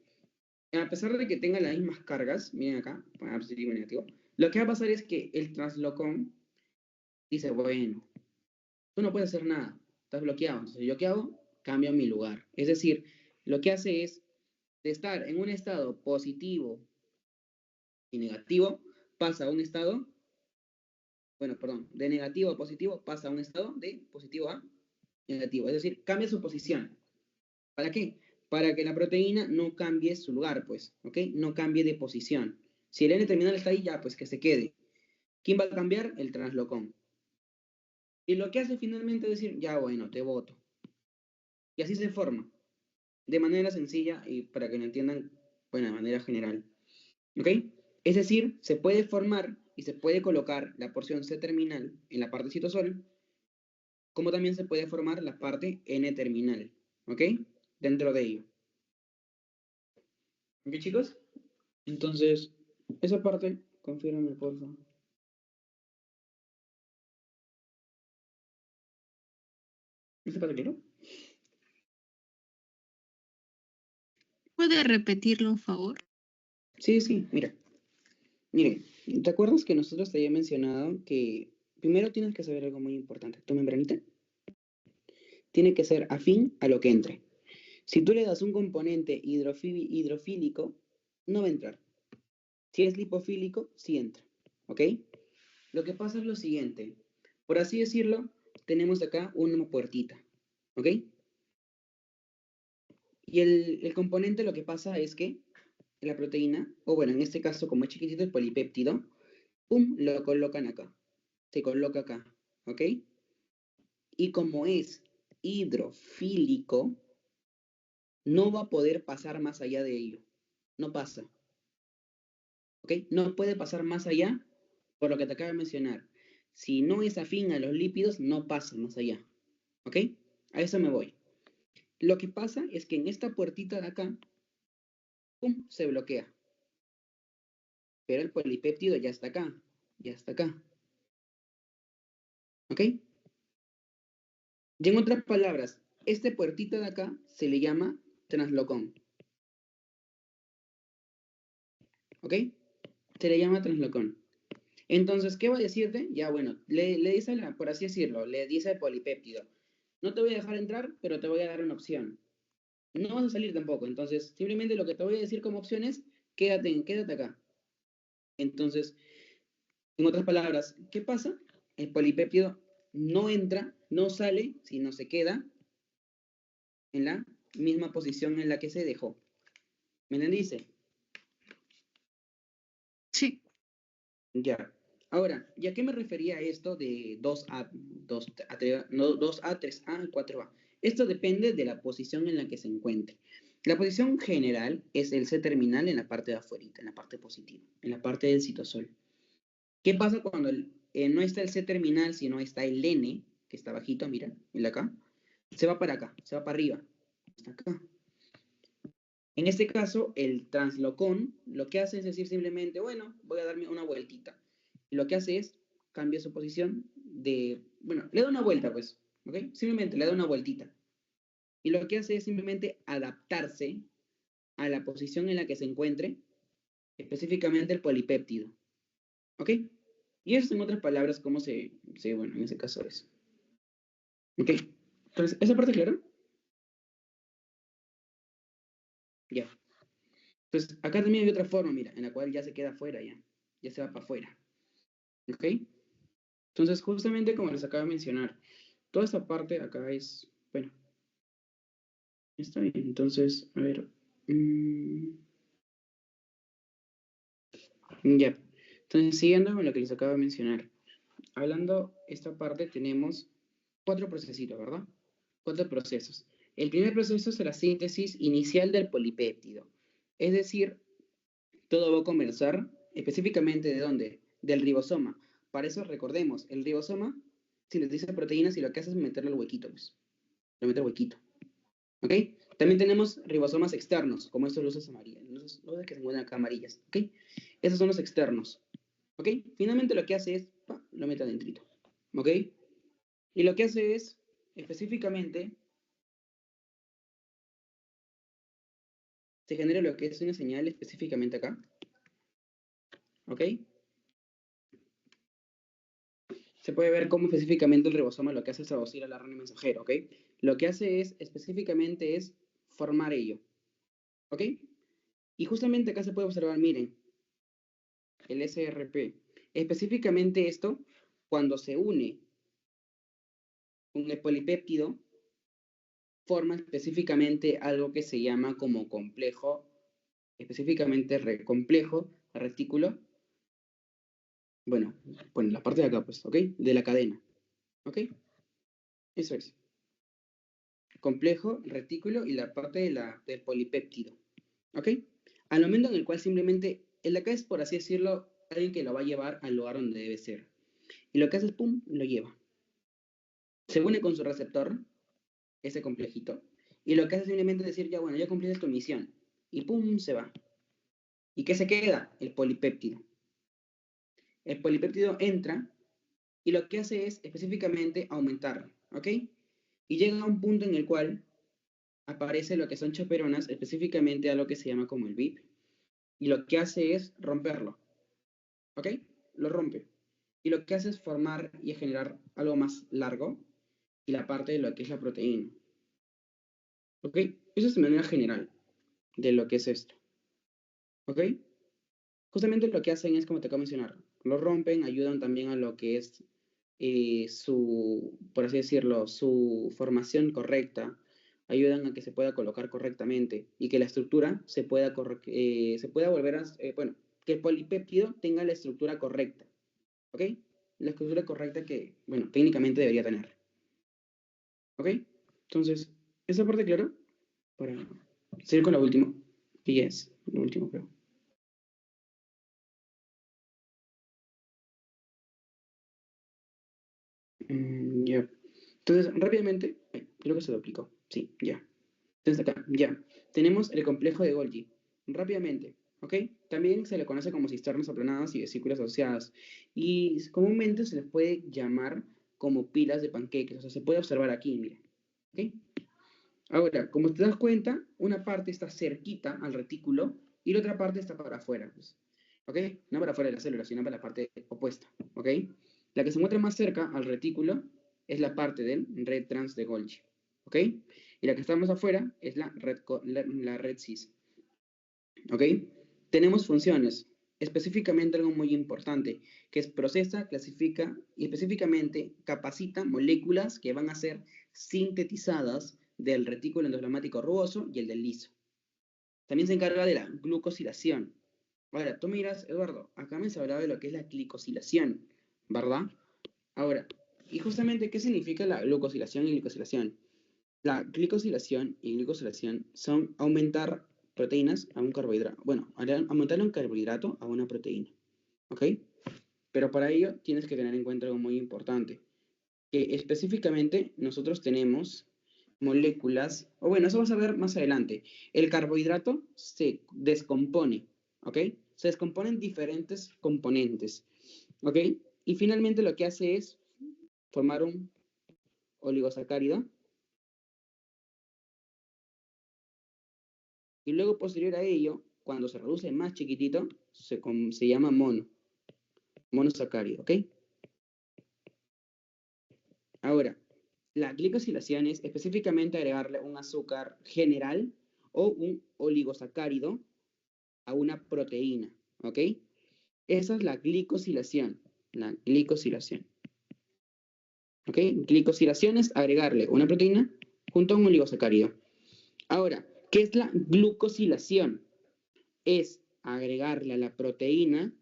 A pesar de que tenga las mismas cargas, miren acá, positivo y negativo, lo que va a pasar es que el translocón dice, bueno, tú no puedes hacer nada, estás bloqueado. Entonces, ¿yo qué hago? Cambio mi lugar. Es decir, lo que hace es, de estar en un estado positivo y negativo, pasa a un estado, bueno, perdón, de negativo a positivo, pasa a un estado de positivo a negativo. Es decir, cambia su posición. ¿Para qué? Para que la proteína no cambie su lugar, pues, ¿ok? No cambie de posición. Si el N terminal está ahí, ya, pues que se quede. ¿Quién va a cambiar? El translocón. Y lo que hace finalmente es decir, ya bueno, te voto. Y así se forma, de manera sencilla y para que lo entiendan, bueno, de manera general. ¿Ok? Es decir, se puede formar y se puede colocar la porción C terminal en la parte citosol, como también se puede formar la parte N terminal. ¿Ok? Dentro de ello. ¿Ok, chicos? Entonces, esa parte, confírmame, por favor. ¿Esa parte claro? ¿Puede repetirlo, por favor? Sí, sí, mira. Miren, ¿te acuerdas que nosotros te había mencionado que primero tienes que saber algo muy importante? Tu membranita tiene que ser afín a lo que entre. Si tú le das un componente hidrofílico, no va a entrar. Si es lipofílico, sí entra. ¿Ok? Lo que pasa es lo siguiente. Por así decirlo, tenemos acá una puertita. ¿Ok? Y el componente lo que pasa es que la proteína, o bueno, en este caso como es chiquitito el polipéptido, ¡pum!, lo colocan acá. Se coloca acá. ¿Ok? Y como es hidrofílico, no va a poder pasar más allá de ello. No pasa. ¿Ok? No puede pasar más allá por lo que te acabo de mencionar. Si no es afín a los lípidos, no pasa más allá. ¿Ok? A eso me voy. Lo que pasa es que en esta puertita de acá, ¡pum!, se bloquea. Pero el polipéptido ya está acá. Ya está acá. ¿Ok? Y en otras palabras, este puertito de acá se le llama translocón. ¿Ok? Se le llama translocón. Entonces, ¿qué va a decirte? Ya, bueno, le dice, por así decirlo, le dice al polipéptido, no te voy a dejar entrar, pero te voy a dar una opción. No vas a salir tampoco, entonces, simplemente lo que te voy a decir como opción es, quédate acá. Entonces, en otras palabras, ¿qué pasa? El polipéptido no entra, no sale, sino se queda en la misma posición en la que se dejó. ¿Me entendiste? Sí. Ya. Ahora, ¿y a qué me refería esto de 2A, 2A, no, 2A, 3A, 4A? Esto depende de la posición en la que se encuentre. La posición general es el C terminal en la parte de afuera, en la parte positiva, en la parte del citosol. ¿Qué pasa cuando no está el C terminal, sino está el N, que está bajito, mira, el acá? Se va para acá, se va para arriba, hasta acá. En este caso, el translocón lo que hace es decir simplemente, bueno, voy a darme una vueltita. Y lo que hace es, cambia su posición de, bueno, le da una vuelta, pues, ¿ok? Simplemente le da una vueltita. Y lo que hace es simplemente adaptarse a la posición en la que se encuentre, específicamente el polipéptido, ¿ok? Y eso, en otras palabras, cómo bueno, en ese caso es. ¿Ok? Entonces, ¿esa parte es clara? Ya. Entonces, acá también hay otra forma, mira, en la cual ya se queda afuera, ya se va para afuera. ¿Ok? Entonces, justamente como les acabo de mencionar, toda esta parte de acá es, bueno, está bien. Entonces, a ver. Ya. Entonces, siguiendo con lo que les acabo de mencionar. Hablando esta parte, tenemos 4 procesitos, ¿verdad? 4 procesos. El primer proceso es la síntesis inicial del polipéptido. Es decir, todo va a comenzar específicamente ¿de dónde? Del ribosoma. Para eso recordemos, el ribosoma, si les dice proteínas, y lo que hace es meterlo al huequito, pues. Lo mete al huequito. ¿Ok? También tenemos ribosomas externos, como estos luces amarillas, luces que se encuentran acá amarillas. ¿Ok? Esos son los externos. ¿Ok? Finalmente lo que hace es, lo mete adentrito. ¿Ok? Y lo que hace es, específicamente, se genera lo que es una señal específicamente acá. ¿Ok? Se puede ver cómo específicamente el ribosoma lo que hace es traducir al RNA mensajero, ¿ok? Lo que hace es, específicamente, es formar ello, ¿ok? Y justamente acá se puede observar, miren, el SRP. Específicamente esto, cuando se une un polipéptido, forma específicamente algo que se llama como complejo, específicamente complejo retículo, bueno, la parte de acá, pues, ¿ok? De la cadena, ¿ok? Eso es. Complejo, retículo y la parte del polipéptido, ¿ok? Al momento en el cual simplemente, el de acá es, por así decirlo, alguien que lo va a llevar al lugar donde debe ser. Y lo que hace es, pum, lo lleva. Se une con su receptor, ese complejito, y lo que hace simplemente es decir, ya bueno, ya cumpliste tu misión. Y pum, se va. ¿Y qué se queda? El polipéptido. El polipéptido entra y lo que hace es específicamente aumentar, ¿ok? Y llega a un punto en el cual aparece lo que son chaperonas, específicamente a lo que se llama como el VIP, y lo que hace es romperlo, ¿ok? Lo rompe. Y lo que hace es formar y generar algo más largo y la parte de lo que es la proteína, ¿ok? Eso es de manera general de lo que es esto, ¿ok? Justamente lo que hacen es, como te acabo de mencionar, lo rompen, ayudan también a lo que es su, por así decirlo, su formación correcta, ayudan a que se pueda colocar correctamente y que la estructura se pueda volver a, bueno, que el polipéptido tenga la estructura correcta, ¿ok? La estructura correcta que, bueno, técnicamente debería tener, ¿ok? Entonces, esa parte claro, para seguir con la última, que ya es lo último, creo. Ya. Entonces, rápidamente, creo que se duplicó. Sí, ya. Entonces acá, ya. Tenemos el complejo de Golgi. Rápidamente, ¿ok? También se le conoce como cisternas aplanadas y vesículas asociadas. Y comúnmente se les puede llamar como pilas de panqueques. O sea, se puede observar aquí, mira. ¿Ok? Ahora, como te das cuenta, una parte está cerquita al retículo y la otra parte está para afuera, pues. ¿Ok? No para afuera de la célula, sino para la parte opuesta. ¿Ok? La que se encuentra más cerca al retículo es la parte del red trans de Golgi. ¿Ok? Y la que está más afuera es la red cis. ¿Ok? Tenemos funciones. Específicamente algo muy importante, que es procesa, clasifica y específicamente capacita moléculas que van a ser sintetizadas del retículo endoplasmático rugoso y el del liso. También se encarga de la glucosilación. Ahora, tú miras, Eduardo, acá me se hablaba de lo que es la glicosilación, ¿verdad? Ahora, y justamente, ¿qué significa la glucosilación y glicosilación? La glicosilación y glucosilación son aumentar proteínas a un carbohidrato. Bueno, aumentar un carbohidrato a una proteína. ¿Ok? Pero para ello tienes que tener en cuenta algo muy importante. Que específicamente nosotros tenemos moléculas, o bueno, eso vas a ver más adelante. El carbohidrato se descompone, ¿ok? Se descompone en diferentes componentes, ¿ok? Y finalmente lo que hace es formar un oligosacárido y luego posterior a ello, cuando se reduce más chiquitito, se llama monosacárido, ¿ok? Ahora, la glicosilación es específicamente agregarle un azúcar general o un oligosacárido a una proteína, ¿ok? Esa es la glicosilación, ¿ok? Glicosilación es agregarle una proteína junto a un oligosacárido. Ahora, ¿qué es la glucosilación? Es agregarle a la proteína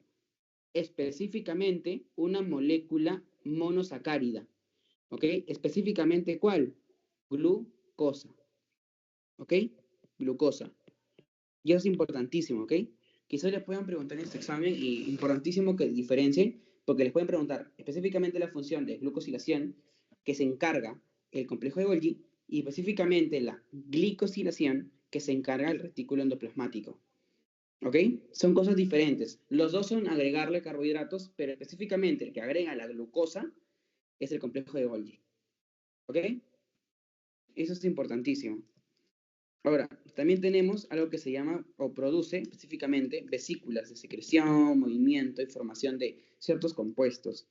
específicamente una molécula monosacárida, ¿ok? Específicamente, ¿cuál? Glucosa, ¿ok? Glucosa. Y eso es importantísimo, ¿ok? Quizás les puedan preguntar en este examen y importantísimo que diferencien, porque les pueden preguntar específicamente la función de glucosilación que se encarga el complejo de Golgi y específicamente la glicosilación que se encarga el retículo endoplasmático. ¿Ok? Son cosas diferentes. Los dos son agregarle carbohidratos, pero específicamente el que agrega la glucosa es el complejo de Golgi. ¿Ok? Eso es importantísimo. Ahora, también tenemos algo que se llama o produce específicamente vesículas de secreción, movimiento y formación de ciertos compuestos.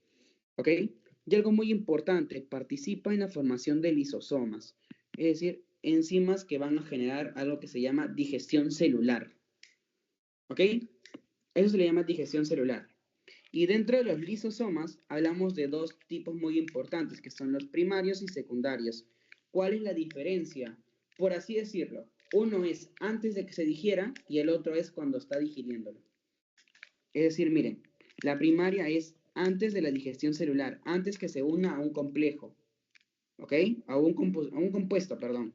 ¿Ok? Y algo muy importante, participa en la formación de lisosomas, es decir, enzimas que van a generar algo que se llama digestión celular. ¿Ok? Eso se le llama digestión celular. Y dentro de los lisosomas hablamos de dos tipos muy importantes, que son los primarios y secundarios. ¿Cuál es la diferencia? Por así decirlo, uno es antes de que se digiera y el otro es cuando está digiriéndolo. Es decir, miren, la primaria es antes de la digestión celular, antes que se una a un complejo, ¿ok? A un compuesto, perdón.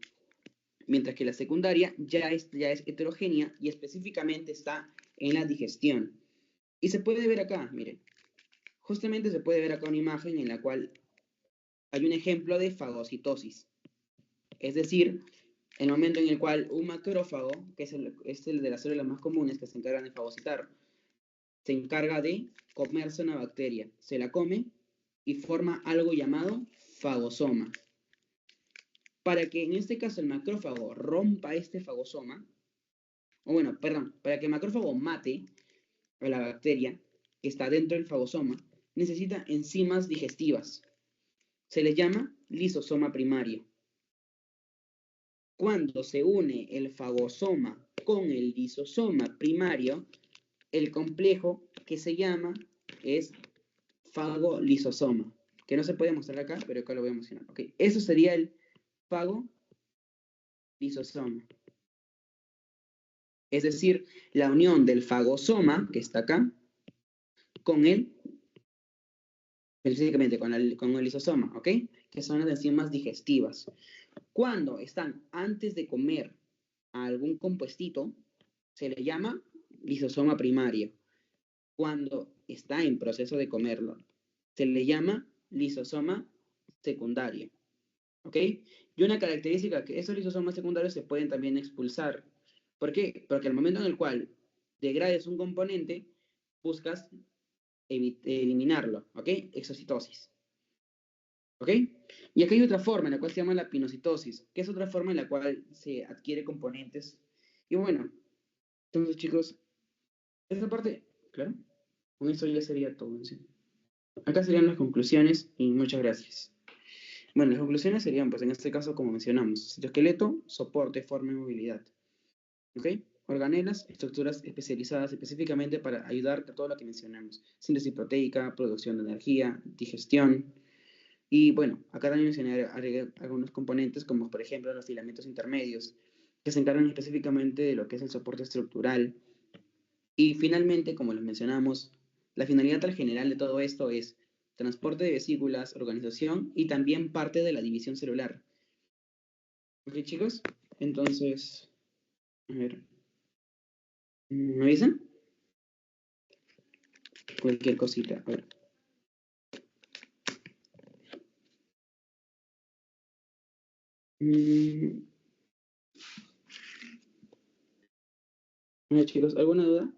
Mientras que la secundaria ya es heterogénea y específicamente está en la digestión. Y se puede ver acá, miren. Justamente se puede ver acá una imagen en la cual hay un ejemplo de fagocitosis. Es decir, el momento en el cual un macrófago, que es el de las células más comunes que se encargan de fagocitar, se encarga de comerse una bacteria. Se la come y forma algo llamado fagosoma. Para que en este caso el macrófago rompa este fagosoma, o bueno, perdón, para que el macrófago mate a la bacteria que está dentro del fagosoma, necesita enzimas digestivas. Se les llama lisosoma primario. Cuando se une el fagosoma con el lisosoma primario, el complejo que se llama es fagolisosoma, que no se puede mostrar acá, pero acá lo voy a mencionar. Okay. Eso sería el fagolisosoma. Es decir, la unión del fagosoma, que está acá, con el, específicamente con el lisosoma, ¿ok? Que son las enzimas digestivas. Cuando están antes de comer a algún compuestito, se le llama lisosoma primario. Cuando está en proceso de comerlo, se le llama lisosoma secundario. ¿Ok? Y una característica que esos lisosomas secundarios se pueden también expulsar. ¿Por qué? Porque al momento en el cual degrades un componente, buscas eliminarlo. ¿Ok? Exocitosis. ¿Ok? Y acá hay otra forma en la cual se llama la pinocitosis, que es otra forma en la cual se adquiere componentes. Y bueno, entonces chicos, esta parte, claro, con eso ya sería todo en sí. Acá serían las conclusiones y muchas gracias. Bueno, las conclusiones serían, pues en este caso, como mencionamos, citoesqueleto, soporte, forma y movilidad. ¿Ok? Organelas, estructuras especializadas específicamente para ayudar a todo lo que mencionamos. Síntesis proteica, producción de energía, digestión. Y bueno, acá también mencioné algunos componentes como por ejemplo los filamentos intermedios, que se encargan específicamente de lo que es el soporte estructural. Y finalmente, como les mencionamos, la finalidad al general de todo esto es transporte de vesículas, organización y también parte de la división celular. ¿Ok, chicos? Entonces, a ver, ¿me avisan? Cualquier cosita, a ver. Bueno, chicos, ¿alguna duda?